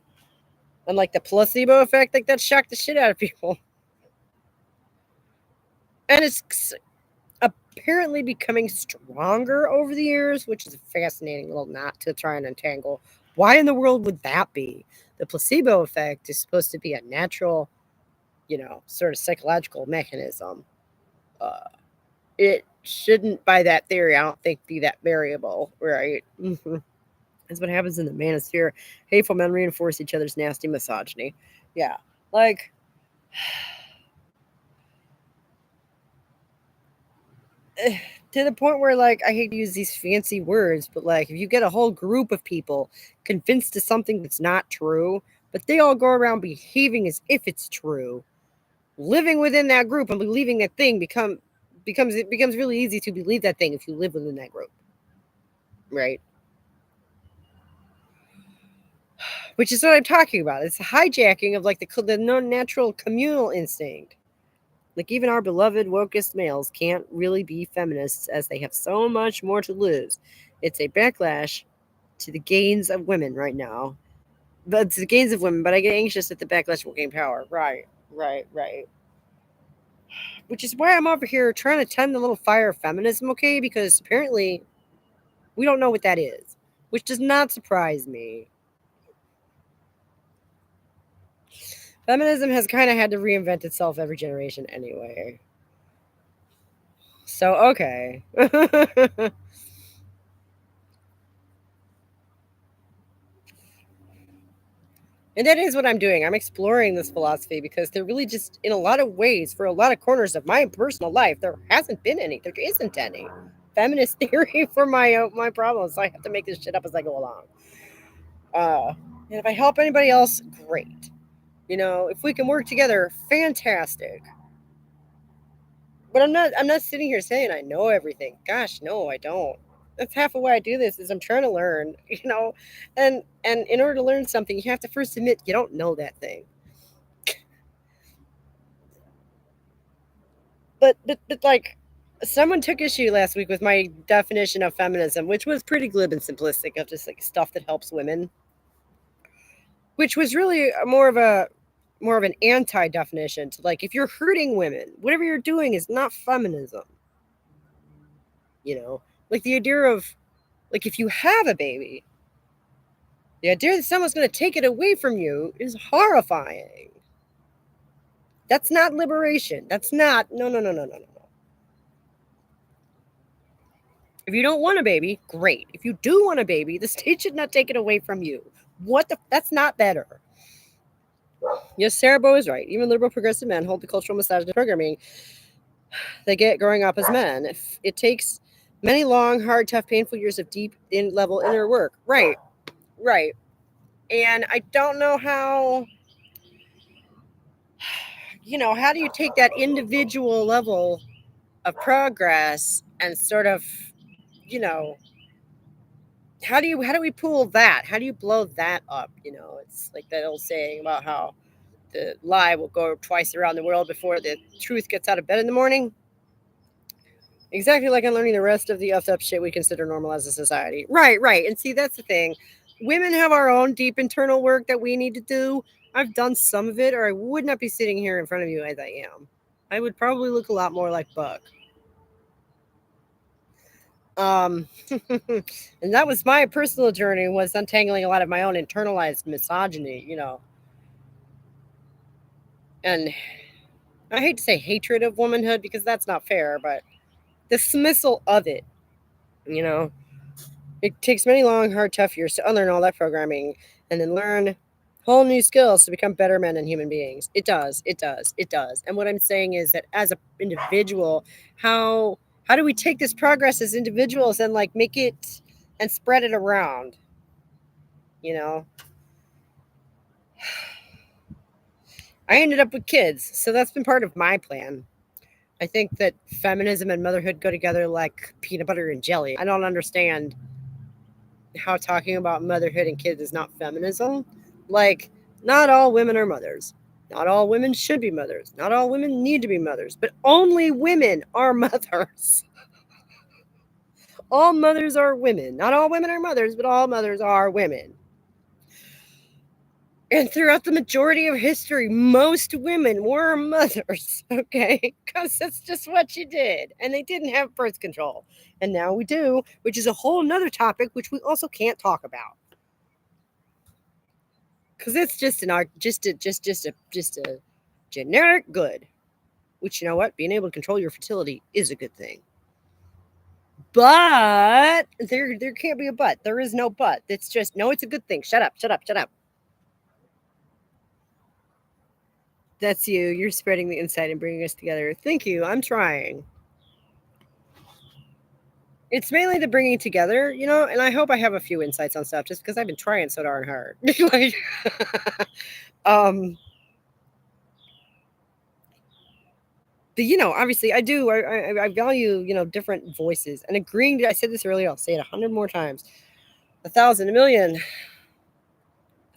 And like the placebo effect, like that shocked the shit out of people. And it's apparently becoming stronger over the years, which is a fascinating little knot to try and untangle. Why in the world would that be? The placebo effect is supposed to be a natural, sort of psychological mechanism. Uh, it shouldn't, by that theory, I don't think, be that variable, right? That's what happens in the manosphere. Hateful men reinforce each other's nasty misogyny. Yeah. Like, to the point where, like, I hate to use these fancy words, but like, if you get a whole group of people convinced to something that's not true, but they all go around behaving as if it's true, living within that group and believing that thing becomes really easy to believe that thing if you live within that group, right? Which is what I'm talking about. It's a hijacking of like the natural communal instinct. Like, even our beloved wokest males can't really be feminists as they have so much more to lose. It's a backlash to the gains of women right now. But it's the gains of women, but I get anxious at the backlash will gain power. Right, right, right. Which is why I'm over here trying to tend the little fire of feminism, okay? Because apparently we don't know what that is, which does not surprise me. Feminism has kind of had to reinvent itself every generation anyway. So, okay. And that is what I'm doing. I'm exploring this philosophy because there really just, in a lot of ways, for a lot of corners of my personal life, there hasn't been any. There isn't any feminist theory for my problems. So I have to make this shit up as I go along. Uh, and if I help anybody else, great. If we can work together, fantastic. But I'm not sitting here saying I know everything. Gosh, no, I don't. That's half of why I do this is I'm trying to learn, and in order to learn something, you have to first admit you don't know that thing. But like, someone took issue last week with my definition of feminism, which was pretty glib and simplistic of just like stuff that helps women, which was really more of an anti definition to like if you're hurting women, whatever you're doing is not feminism. Like the idea of like if you have a baby, the idea that someone's going to take it away from you is horrifying. That's not liberation. That's not no no no no no no. If you don't want a baby, great. If you do want a baby, the state should not take it away from you. That's not better. Yes, Sarah Bow is right. Even liberal progressive men hold the cultural misogynist programming they get growing up as men. If it takes many long, hard, tough, painful years of deep in level inner work. Right. Right. And I don't know how how do you take that individual level of progress and sort of, you know, how do we pull that? How do you blow that up? It's like that old saying about how the lie will go twice around the world before the truth gets out of bed in the morning. Exactly like unlearning the rest of the effed up shit we consider normal as a society. Right, right. And see, that's the thing. Women have our own deep internal work that we need to do. I've done some of it, or I would not be sitting here in front of you as I am. I would probably look a lot more like Buck. Um, and that was my personal journey, was untangling a lot of my own internalized misogyny. And I hate to say hatred of womanhood because that's not fair, but dismissal of it, you know. It takes many long, hard, tough years to unlearn all that programming and then learn whole new skills to become better men and human beings. It does. It does. It does. And what I'm saying is that as an individual, how do we take this progress as individuals and like make it and spread it around? You know, I ended up with kids, so that's been part of my plan. I think that feminism and motherhood go together like peanut butter and jelly. I don't understand how talking about motherhood and kids is not feminism. Like, not all women are mothers. Not all women should be mothers. Not all women need to be mothers, but only women are mothers. All mothers are women. Not all women are mothers, but all mothers are women. And throughout the majority of history, most women were mothers, okay? Because that's just what you did. And they didn't have birth control. And now we do, which is a whole nother topic, which we also can't talk about. because it's just an arc, just a generic good. Which, you know what, being able to control your fertility is a good thing. But there can't be a but. There is no but. It's just no. It's a good thing. Shut up. Shut up. Shut up. That's you. You're spreading the insight and bringing us together. Thank you. I'm trying. It's mainly the bringing together, and I hope I have a few insights on stuff just because I've been trying so darn hard. Like, um, obviously I do. I value, different voices and agreeing. I said this earlier. I'll say it 100 more times, 1,000, a million. The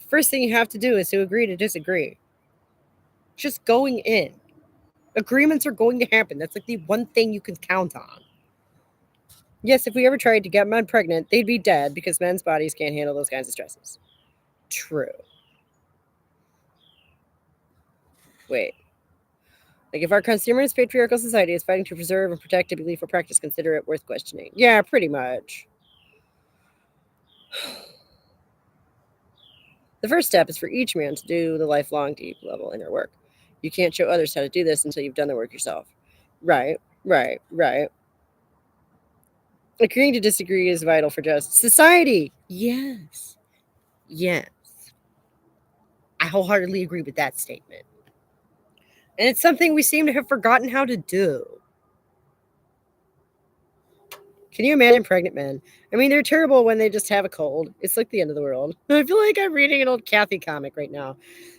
first thing you have to do is to agree to disagree. Just going in. Agreements are going to happen. That's like the one thing you can count on. Yes, if we ever tried to get men pregnant, they'd be dead because men's bodies can't handle those kinds of stresses. True. Wait. Like, if our consumerist patriarchal society is fighting to preserve and protect a belief or practice, consider it worth questioning. Yeah, pretty much. The first step is for each man to do the lifelong, deep level inner work. You can't show others how to do this until you've done the work yourself. Right, right, right. Agreeing to disagree is vital for just society. Yes. Yes. I wholeheartedly agree with that statement. And it's something we seem to have forgotten how to do. Can you imagine pregnant men? I mean, they're terrible when they just have a cold. It's like the end of the world. I feel like I'm reading an old Kathy comic right now.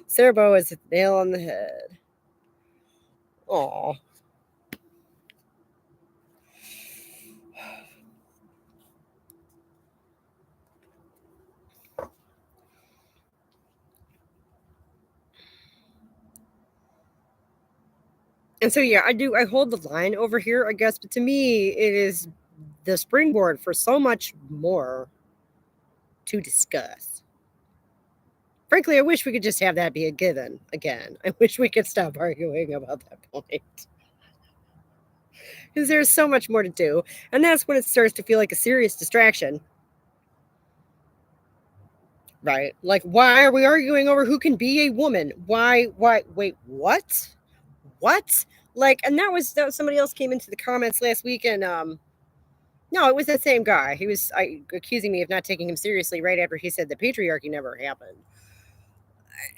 Sarah Bow is a nail on the head. Aw. And so, yeah, I hold the line over here, I guess, but to me, it is the springboard for so much more to discuss. Frankly, I wish we could just have that be a given again. I wish we could stop arguing about that point. Because there's so much more to do. And that's when it starts to feel like a serious distraction. Right? Like, why are we arguing over who can be a woman? Wait, what? What? Like, and that was somebody else came into the comments last week, and no, it was that same guy. He was accusing me of not taking him seriously right after he said the patriarchy never happened.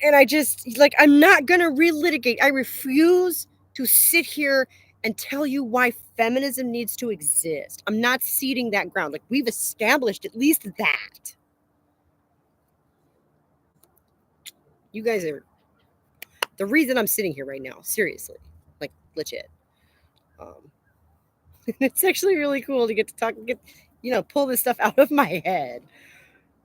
And I just, like, I'm not gonna relitigate. I refuse to sit here and tell you why feminism needs to exist. I'm not ceding that ground. Like, we've established at least that. You guys are the reason I'm sitting here right now. Seriously, like, legit. Um, it's actually really cool to get to talk, pull this stuff out of my head.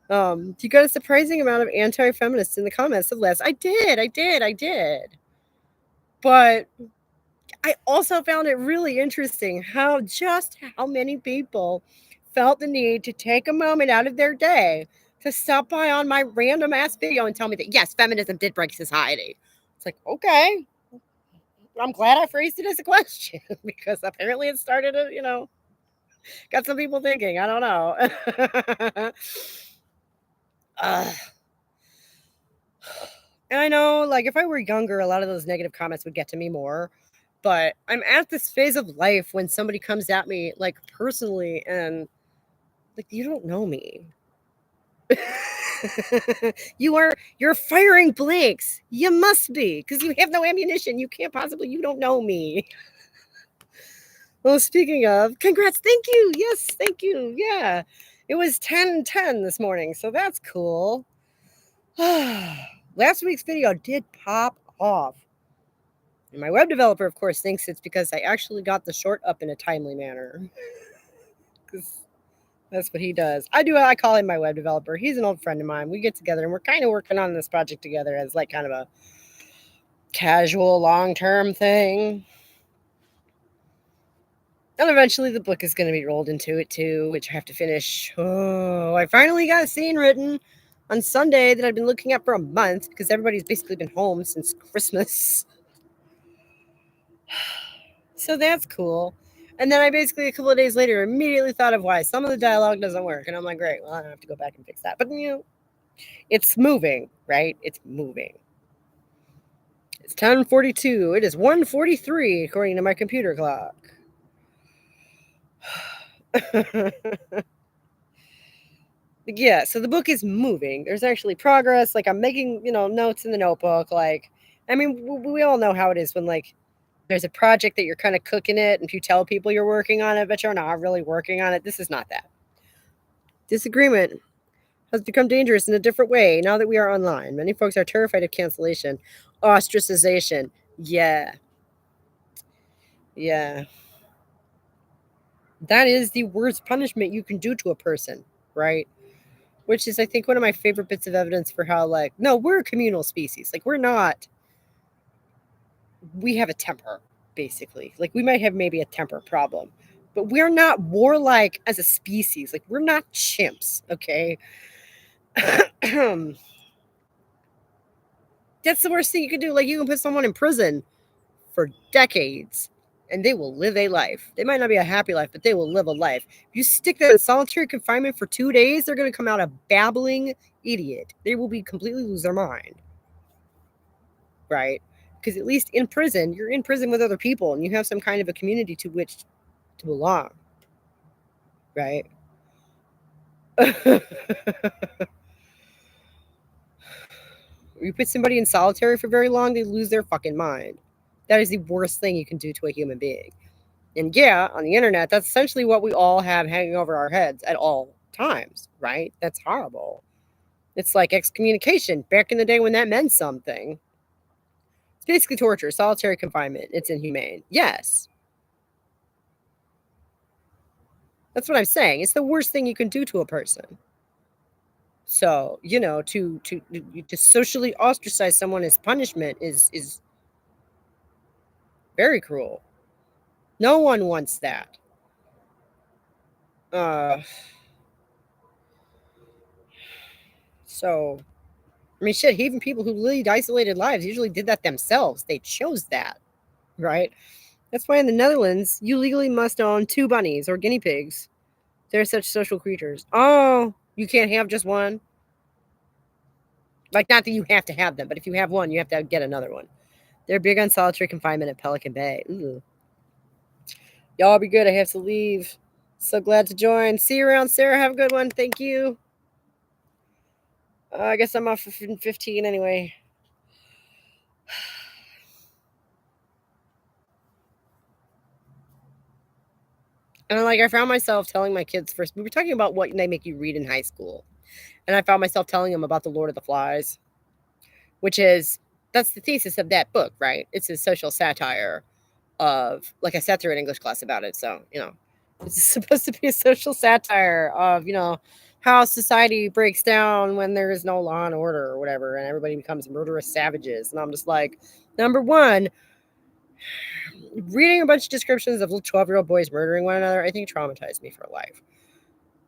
You got a surprising amount of anti-feminists in the comments of last. I did. But I also found it really interesting how many people felt the need to take a moment out of their day to stop by on my random ass video and tell me that yes, feminism did break society. It's like, okay, I'm glad I phrased it as a question because apparently it started got some people thinking. I don't know. uh, and I know, like, if I were younger, a lot of those negative comments would get to me more. But I'm at this phase of life when somebody comes at me, like, personally, and, like, you don't know me. You're firing blanks. You must be, because you have no ammunition. You can't possibly, you don't know me. Well, speaking of, congrats. Thank you. Yes, thank you. Yeah. It was 10:10 this morning, so that's cool. Last week's video did pop off. And my web developer, of course, thinks it's because I actually got the short up in a timely manner. Because that's what he does. I call him my web developer. He's an old friend of mine. We get together and we're kind of working on this project together as like kind of a casual long-term thing. And eventually the book is going to be rolled into it too, which I have to finish. Oh, I finally got a scene written on Sunday that I've been looking at for a month because everybody's basically been home since Christmas. So that's cool. And then I basically, a couple of days later, immediately thought of why some of the dialogue doesn't work. And I'm like, great, well, I have to go back and fix that. But, It's moving, right? It's moving. It's 10:42. It is 1:43 according to my computer clock. Yeah, so the book is moving. There's actually progress. Like I'm making, notes in the notebook. Like, I mean, we all know how it is when like there's a project that you're kind of cooking it, and if you tell people you're working on it, but you're not really working on it. This is not that. Disagreement has become dangerous in a different way now that we are online. Many folks are terrified of cancellation, ostracization. Yeah, yeah. That is the worst punishment you can do to a person, right? Which is, I think, one of my favorite bits of evidence for how, like, no, we're a communal species. Like, we're not, we have a temper, basically. Like, we might have maybe a temper problem, but we're not warlike as a species. Like, we're not chimps, okay? That's the worst thing you can do. Like, you can put someone in prison for decades and they will live a life. They might not be a happy life, but they will live a life. If you stick them in solitary confinement for 2 days, they're going to come out a babbling idiot. They will be completely lose their mind. Right? Because at least in prison, you're in prison with other people and you have some kind of a community to which to belong. Right? You put somebody in solitary for very long, they lose their fucking mind. That is the worst thing you can do to a human being. And yeah, on the internet, that's essentially what we all have hanging over our heads at all times, right? That's horrible. It's like excommunication back in the day when that meant something. It's basically torture, solitary confinement. It's inhumane. Yes. That's what I'm saying. It's the worst thing you can do to a person. So, to socially ostracize someone as punishment is very cruel. No one wants that. Uh so I mean, shit, even people who lead isolated lives usually did that themselves. They chose that, right? That's why in the Netherlands, you legally must own 2 bunnies or guinea pigs. They're such social creatures. Oh, you can't have just one? Like, not that you have to have them, but if you have one, you have to get another one. They're big on solitary confinement at Pelican Bay. Ooh. Y'all be good. I have to leave. So glad to join. See you around, Sarah. Have a good one. Thank you. I guess I'm off for 15 anyway. And like I found myself telling my kids first, we were talking about what they make you read in high school. And I found myself telling them about The Lord of the Flies, which is that's the thesis of that book, right? It's a social satire of like I sat through an English class about it, so it's supposed to be a social satire of how society breaks down when there is no law and order or whatever, and everybody becomes murderous savages. And I'm just like, number one, reading a bunch of descriptions of little 12-year-old boys murdering one another, I think traumatized me for life.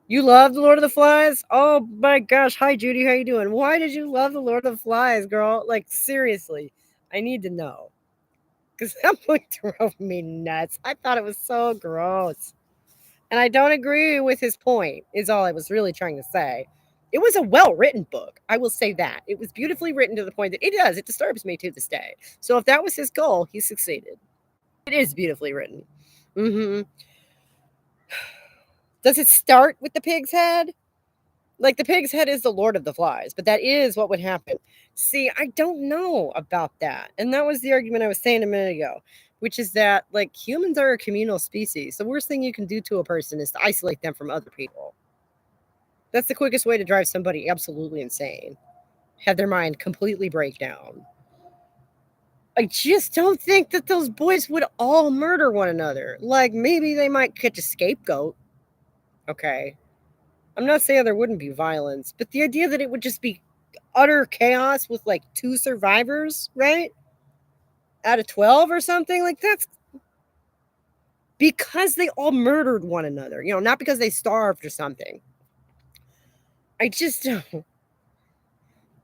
You love The Lord of the Flies? Oh my gosh. Hi, Judy. How you doing? Why did you love The Lord of the Flies, girl? Like, seriously. I need to know. Because that book drove me nuts. I thought it was so gross. And I don't agree with his point, is all I was really trying to say. It was a well-written book. I will say that. It was beautifully written to the point that it disturbs me to this day. So if that was his goal, he succeeded. It is beautifully written. Mm-hmm. Does it start with the pig's head? Like the pig's head is the Lord of the Flies, but that is what would happen. See, I don't know about that. And that was the argument I was saying a minute ago, which is that like humans are a communal species. The worst thing you can do to a person is to isolate them from other people. That's the quickest way to drive somebody absolutely insane. Have their mind completely break down. I just don't think that those boys would all murder one another. Like maybe they might catch a scapegoat. Okay. I'm not saying there wouldn't be violence, but the idea that it would just be utter chaos with like 2 survivors, right? Out of 12 or something, like that's because they all murdered one another, not because they starved or something. I just don't.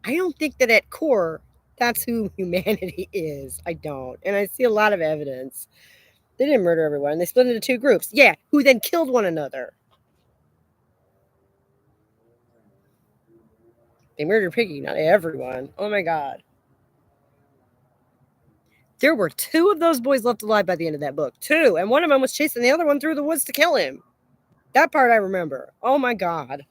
I don't think that at core, that's who humanity is. I don't. And I see a lot of evidence. They didn't murder everyone. They split into 2 groups. Yeah, who then killed one another. They murdered Piggy, not everyone. Oh my god. There were two of those boys left alive by the end of that book. Two. And one of them was chasing the other one through the woods to kill him. That part I remember. Oh my god.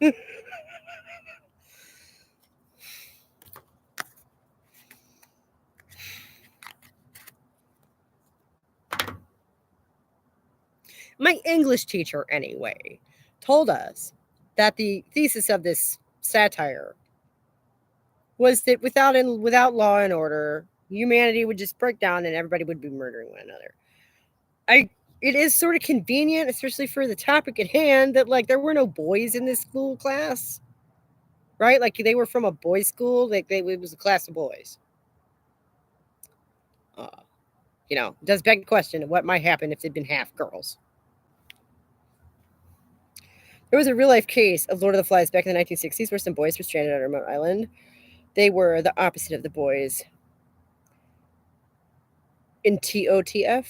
My English teacher, anyway, told us that the thesis of this satire was that without law and order, humanity would just break down and everybody would be murdering one another. I it is sort of convenient, especially for the topic at hand, that like there were no boys in this school class, right? Like they were from a boys' school. Like it was a class of boys. Uh, it does beg the question of what might happen if they'd been half girls. There was a real life case of Lord of the Flies back in the 1960s where some boys were stranded on a remote island. They were the opposite of the boys in TOTF.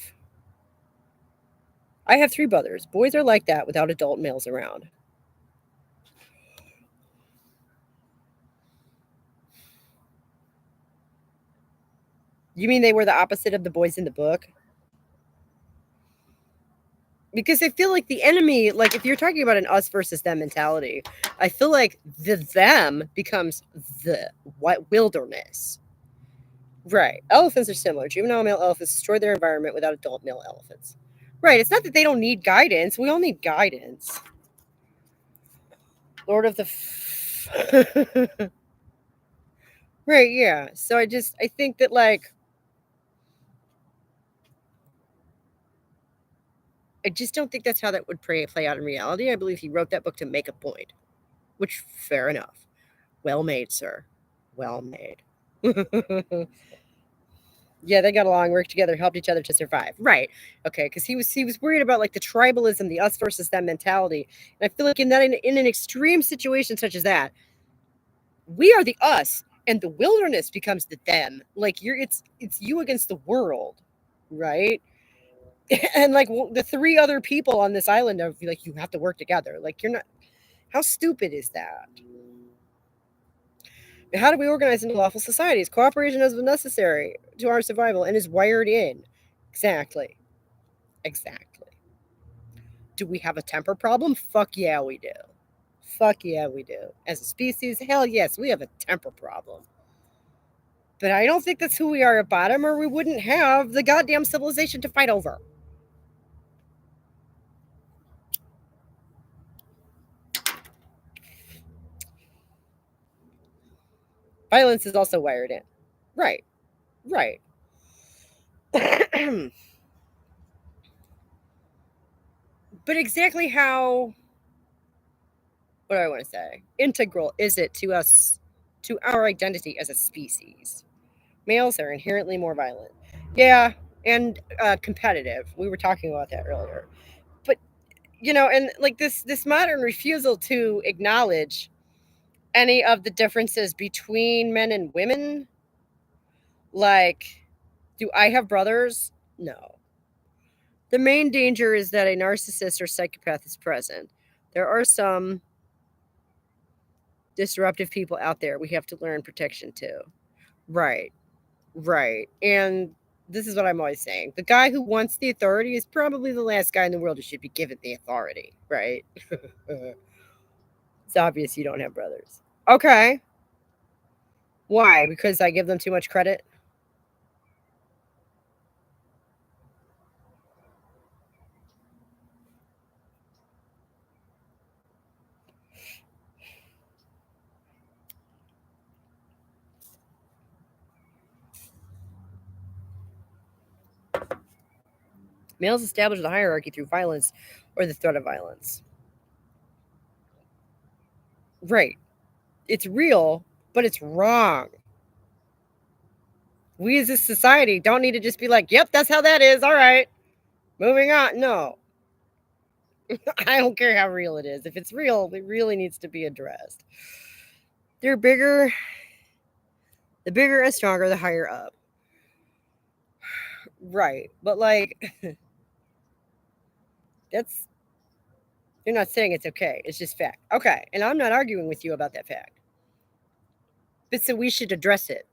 I have three brothers. Boys are like that without adult males around. You mean they were the opposite of the boys in the book? Because I feel like the enemy, like if you're talking about an us versus them mentality, I feel like the them becomes the what wilderness. Right. Elephants are similar. Juvenile male elephants destroy their environment without adult male elephants. Right. It's not that they don't need guidance. We all need guidance. Lord of the. Right. Yeah. So I think that like. I just don't think that's how that would play out in reality. I believe he wrote that book to make a point, which fair enough. Well made, sir. Well made. Yeah, they got along, worked together, helped each other to survive. Right. Okay, because he was worried about like the tribalism, the us versus them mentality. And I feel like in an extreme situation such as that, we are the us and the wilderness becomes the them. Like it's you against the world, right? And like the three other people on this island are like you have to work together. Like you're not how stupid is that? How do we organize into lawful societies? Cooperation is necessary to our survival and is wired in. Exactly. Exactly. Do we have a temper problem? Fuck yeah, we do. Fuck yeah, we do. As a species, hell yes, we have a temper problem. But I don't think that's who we are at bottom, or we wouldn't have the goddamn civilization to fight over. Violence is also wired in. Right. Right. But exactly how, what do I want to say? Integral is it to us, to our identity as a species? Males are inherently more violent. Yeah, and competitive. We were talking about that earlier. But and like this modern refusal to acknowledge any of the differences between men and women. Like, do I have brothers? No. The main danger is that a narcissist or psychopath is present. There are some disruptive people out there. We have to learn protection too. Right. Right. And this is what I'm always saying. The guy who wants the authority is probably the last guy in the world who should be given the authority, right? It's obvious you don't have brothers. Okay. Why? Because I give them too much credit? Males establish the hierarchy through violence or the threat of violence. Right. It's real, but it's wrong. We as a society don't need to just be like, yep, that's how that is. All right. Moving on. No. I don't care how real it is. If it's real, it really needs to be addressed. They're bigger. The bigger and stronger, the higher up. Right. But like, that's, you're not saying it's okay. It's just fact. Okay. And I'm not arguing with you about that fact. but so we should address it.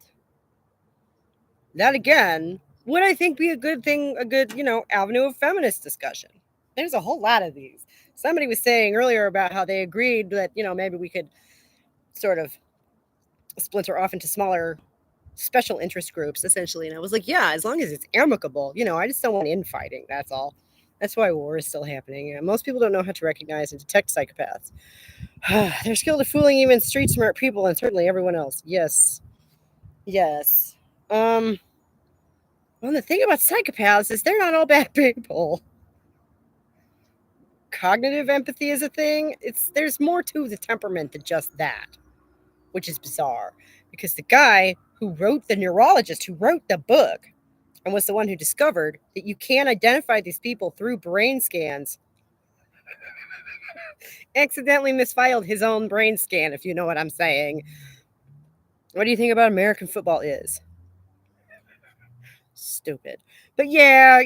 That again would I think be a good thing, a good, avenue of feminist discussion. There's a whole lot of these. Somebody was saying earlier about how they agreed that, maybe we could sort of splinter off into smaller special interest groups essentially. And I was like, yeah, as long as it's amicable, I just don't want infighting. That's all. That's why war is still happening. And most people don't know how to recognize and detect psychopaths. They're skilled at fooling even street smart people and certainly everyone else. Yes. Yes. Well, the thing about psychopaths is they're not all bad people. Cognitive empathy is a thing. There's more to the temperament than just that, which is bizarre because the guy the neurologist who wrote the book and was the one who discovered that you can identify these people through brain scans, accidentally misfiled his own brain scan, if you know what I'm saying. What do you think about American football is? Stupid. But yeah.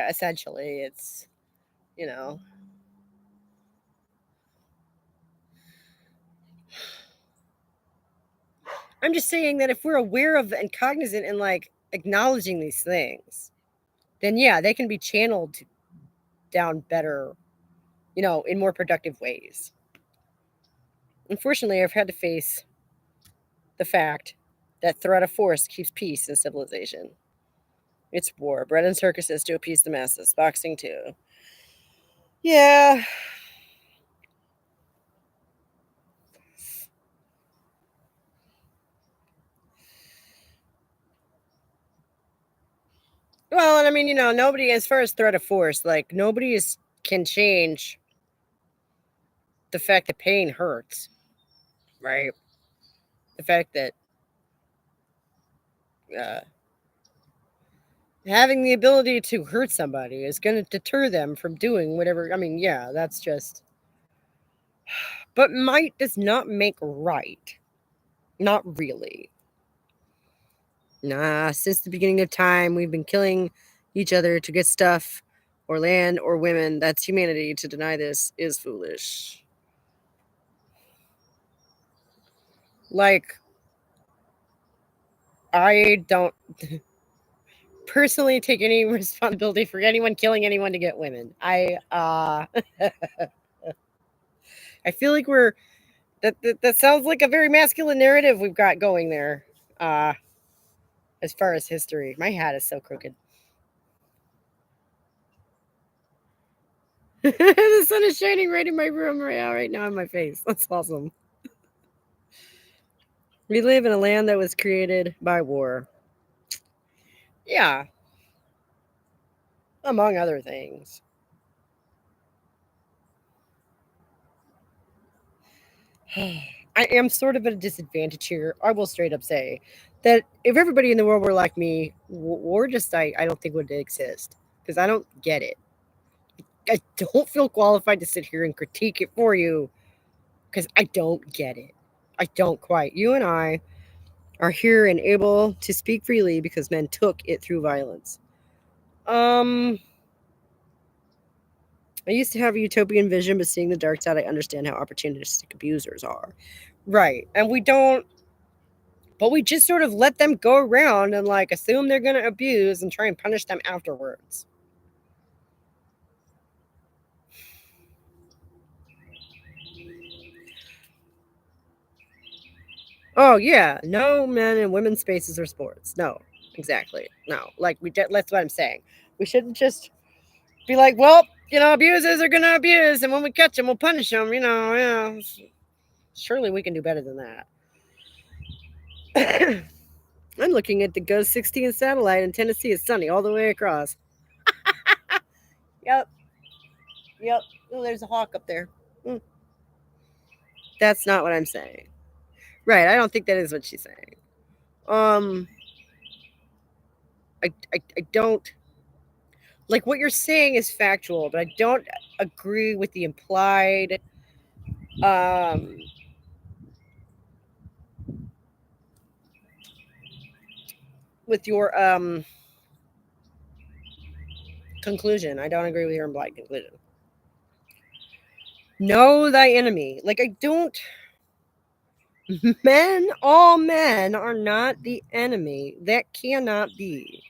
Essentially, it's, you know. I'm just saying that if we're aware of and cognizant and like acknowledging these things, then yeah, they can be channeled down better, in more productive ways. Unfortunately, I've had to face the fact that threat of force keeps peace in civilization. It's war, bread and circuses to appease the masses, boxing too. Yeah. Well, and I mean, nobody, as far as threat of force, like nobody can change the fact that pain hurts, right? The fact that uh, having the ability to hurt somebody is going to deter them from doing whatever. I mean, yeah, that's just. But might does not make right. Not really. Nah, since the beginning of time, we've been killing each other to get stuff or land or women. That's humanity. To deny this is foolish. Like, I don't personally take any responsibility for anyone killing anyone to get women. I feel like that sounds like a very masculine narrative we've got going there. Uh, as far as history, my hat is so crooked. The sun is shining right in my room right now in my face. That's awesome. We live in a land that was created by war. Yeah, among other things. I am sort of at a disadvantage here. I will straight up say that if everybody in the world were like me, war just I don't think would exist because I don't get it. I don't feel qualified to sit here and critique it for you because I don't get it. I don't quite. You and I are here and able to speak freely because men took it through violence. I used to have a utopian vision, but seeing the dark side, I understand how opportunistic abusers are. Right. And we don't, but we just sort of let them go around and like assume they're going to abuse and try and punish them afterwards. Oh, yeah. No men and women's spaces or sports. No, exactly. No. That's what I'm saying. We shouldn't just be like, well, abusers are going to abuse. And when we catch them, we'll punish them. Surely we can do better than that. I'm looking at the Ghost 16 satellite in Tennessee. It's sunny all the way across. Yep. Yep. Oh, there's a hawk up there. Mm. That's not what I'm saying. Right. I don't think that is what she's saying. Um, I don't like what you're saying is factual, but I don't agree with the implied um with your conclusion. I don't agree with your implied conclusion. Know thy enemy. Like I don't All men are not the enemy. That cannot be.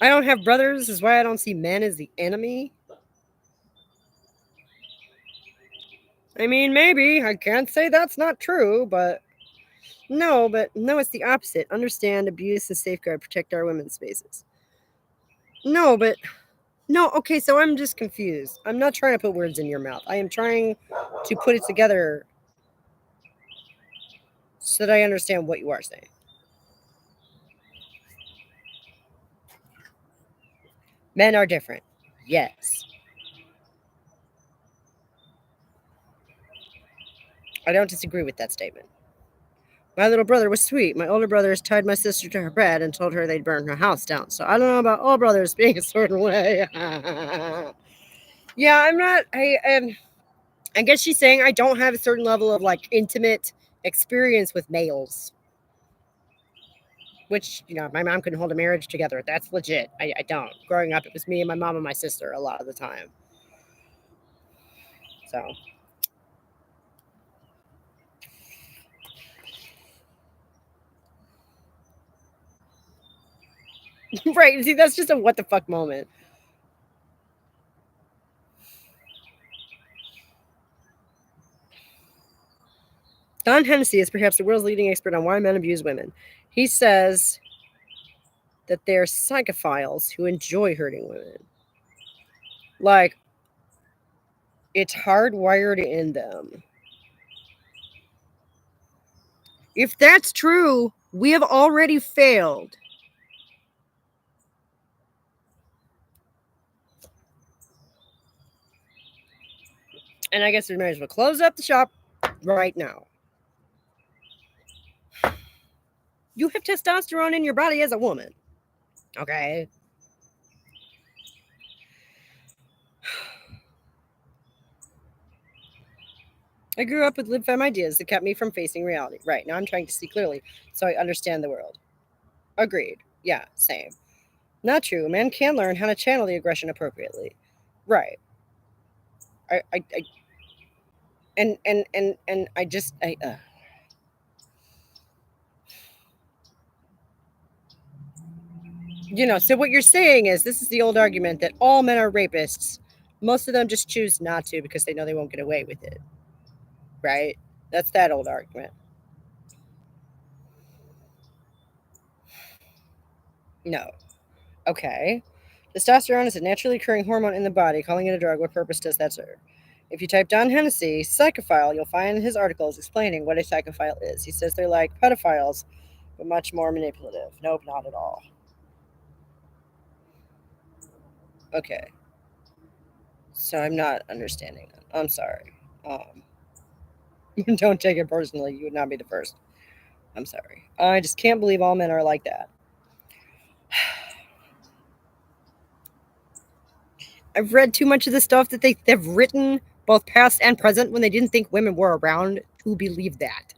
I don't have brothers, is why I don't see men as the enemy. I mean, maybe. I can't say that's not true, but no, it's the opposite. Understand, abuse, and safeguard, protect our women's spaces. No, but no, okay, so I'm just confused. I'm not trying to put words in your mouth. I am trying to put it together so that I understand what you are saying. Men are different. Yes. I don't disagree with that statement. My little brother was sweet. My older brothers tied my sister to her bed and told her they'd burn her house down. So I don't know about all brothers being a certain way. Yeah, I'm not. I guess she's saying I don't have a certain level of like intimate experience with males. Which, my mom couldn't hold a marriage together. That's legit. I don't. Growing up, it was me and my mom and my sister a lot of the time. So. Right. See, that's just a what the fuck moment. Don Hennessy is perhaps the world's leading expert on why men abuse women. He says that they're psychophiles who enjoy hurting women. Like, it's hardwired in them. If that's true, we have already failed. And I guess we might as well close up the shop right now. You have testosterone in your body as a woman. Okay? I grew up with lib-fem ideas that kept me from facing reality. Right, now I'm trying to see clearly so I understand the world. Agreed. Yeah, same. Not true. A man can learn how to channel the aggression appropriately. Right. I and I just so what you're saying is this is the old argument that all men are rapists. Most of them just choose not to because they know they won't get away with it. Right? That's that old argument. No. Okay. Testosterone is a naturally occurring hormone in the body. Calling it a drug, what purpose does that serve? If you type Don Hennessy, psychophile, you'll find his articles explaining what a psychophile is. He says they're like pedophiles, but much more manipulative. Nope, not at all. Okay. So I'm not understanding that. I'm sorry. Don't take it personally. You would not be the first. I'm sorry. I just can't believe all men are like that. I've read too much of the stuff that they've written, both past and present, when they didn't think women were around, to believe that.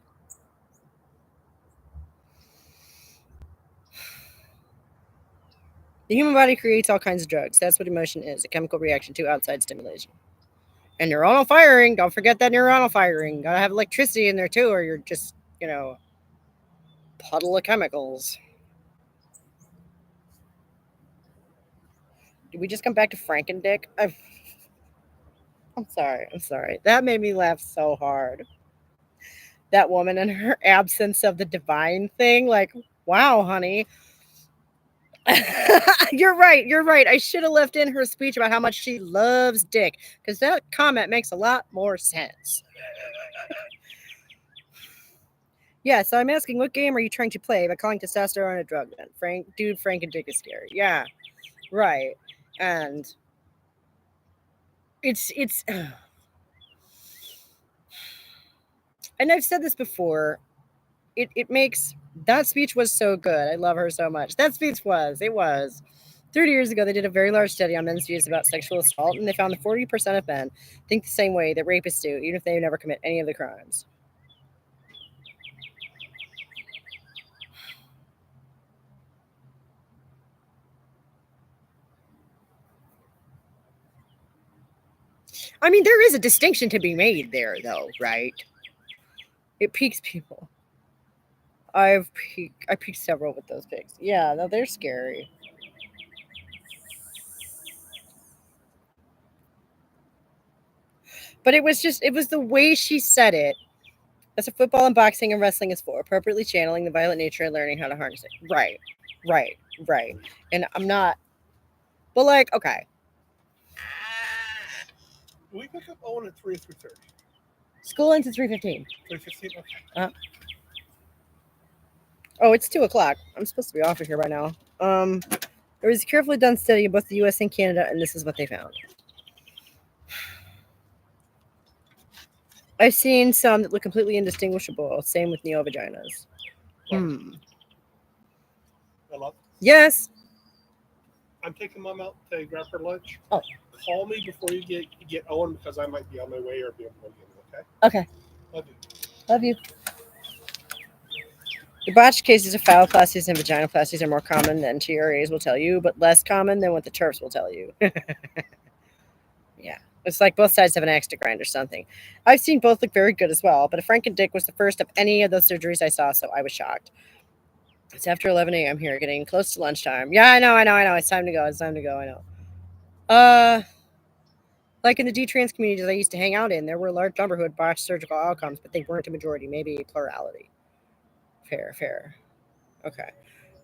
The human body creates all kinds of drugs. That's what emotion is, a chemical reaction to outside stimulation. And neuronal firing, don't forget that neuronal firing. Gotta have electricity in there too, or you're just, puddle of chemicals. Did we just come back to Frankendick? I'm sorry. I'm sorry. That made me laugh so hard. That woman and her absence of the divine thing. Like, wow, honey. You're right. You're right. I should have left in her speech about how much she loves dick, because that comment makes a lot more sense. Yeah, so I'm asking, what game are you trying to play by calling testosterone a drug then? Frank and dick is scary. Yeah, right. And it's and I've said this before. It makes that speech was so good. I love her so much. That speech was 30 years ago. They did a very large study on men's views about sexual assault, and they found that 40% of men think the same way that rapists do, even if they never commit any of the crimes. I mean, there is a distinction to be made there, though, right? It piques people. I peaked several with those pics. Yeah, no, they're scary. But it was the way she said it. That's what football and boxing and wrestling is for. Appropriately channeling the violent nature and learning how to harness it. Right, right, right. And I'm not, but like, okay, We pick up Owen at 3 or 3:30. school ends at 3:15. 3:15. Okay. Oh, it's 2 o'clock. I'm supposed to be off of here by now. There was a carefully done study of both the U.S. and Canada, and this is what they found. I've seen some that look completely indistinguishable. Same with neovaginas. Hmm. Hello. Yes. I'm taking Mom out to grab her lunch. Oh. Call me before you get Owen because I might be on my way or be able to get him. Okay. Okay. Love you. Love you. The botched cases of phalloplasties and vaginoplasties are more common than TRAs will tell you, but less common than what the TERFs will tell you. Yeah. It's like both sides have an axe to grind or something. I've seen both look very good as well, but a Franken dick was the first of any of those surgeries I saw, so I was shocked. It's after 11 a.m. here, getting close to lunchtime. Yeah, I know. It's time to go. I know. Like in the D-trans communities I used to hang out in, there were a large number who had botched surgical outcomes, but they weren't a majority, maybe a plurality. Fair. Okay.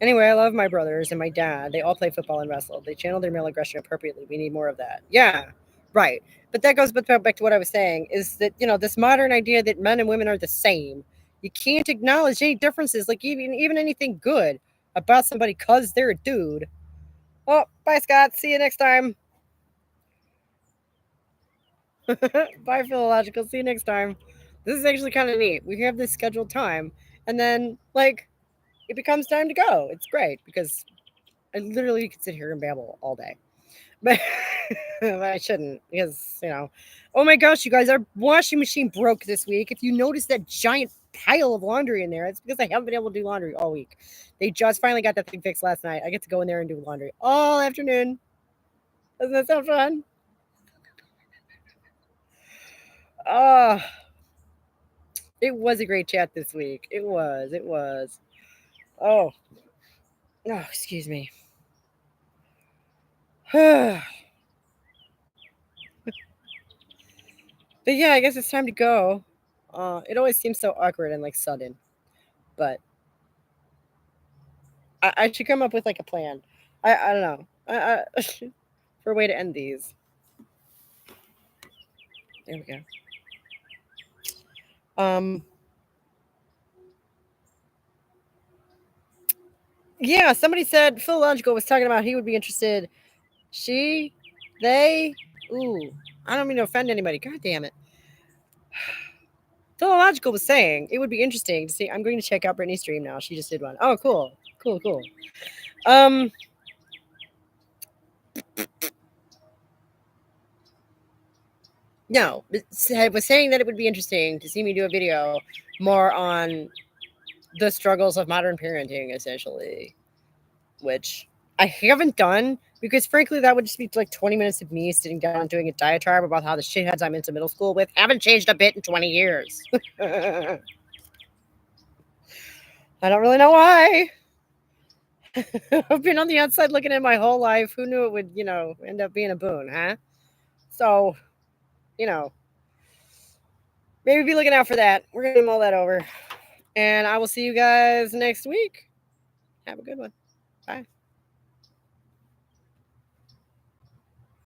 Anyway, I love my brothers and my dad. They all play football and wrestle. They channel their male aggression appropriately. We need more of that. Yeah, right. But that goes back to what I was saying is that, this modern idea that men and women are the same. You can't acknowledge any differences, like even anything good about somebody because they're a dude. Oh, bye, Scott. See you next time. Bye, Philological. See you next time. This is actually kind of neat. We have this scheduled time, and then, like, it becomes time to go. It's great because I literally could sit here and babble all day. But, but I shouldn't because, oh my gosh, you guys, our washing machine broke this week. If you notice that giant pile of laundry in there, it's because I haven't been able to do laundry all week. They just finally got that thing fixed last night. I get to go in there and do laundry all afternoon. Doesn't that sound fun? Oh, it was a great chat this week. It was. It was. Oh, excuse me. But yeah, I guess it's time to go. It always seems so awkward and like sudden, but I should come up with like a plan. I don't know. For a way to end these. There we go. Um. Yeah, somebody said Phil Logical was talking about he would be interested. She, they, ooh, I don't mean to offend anybody. God damn it. Philological was saying it would be interesting to see. I'm going to check out Brittany's stream now. She just did one. Oh, cool. Um, no, it was saying that it would be interesting to see me do a video more on the struggles of modern parenting, essentially, which I haven't done because, frankly, that would just be like 20 minutes of me sitting down and doing a diatribe about how the shitheads I'm into middle school with haven't changed a bit in 20 years. I don't really know why. I've been on the outside looking at my whole life. Who knew it would, end up being a boon, huh? So, you know, maybe be looking out for that. We're going to mull that over. And I will see you guys next week. Have a good one. Bye.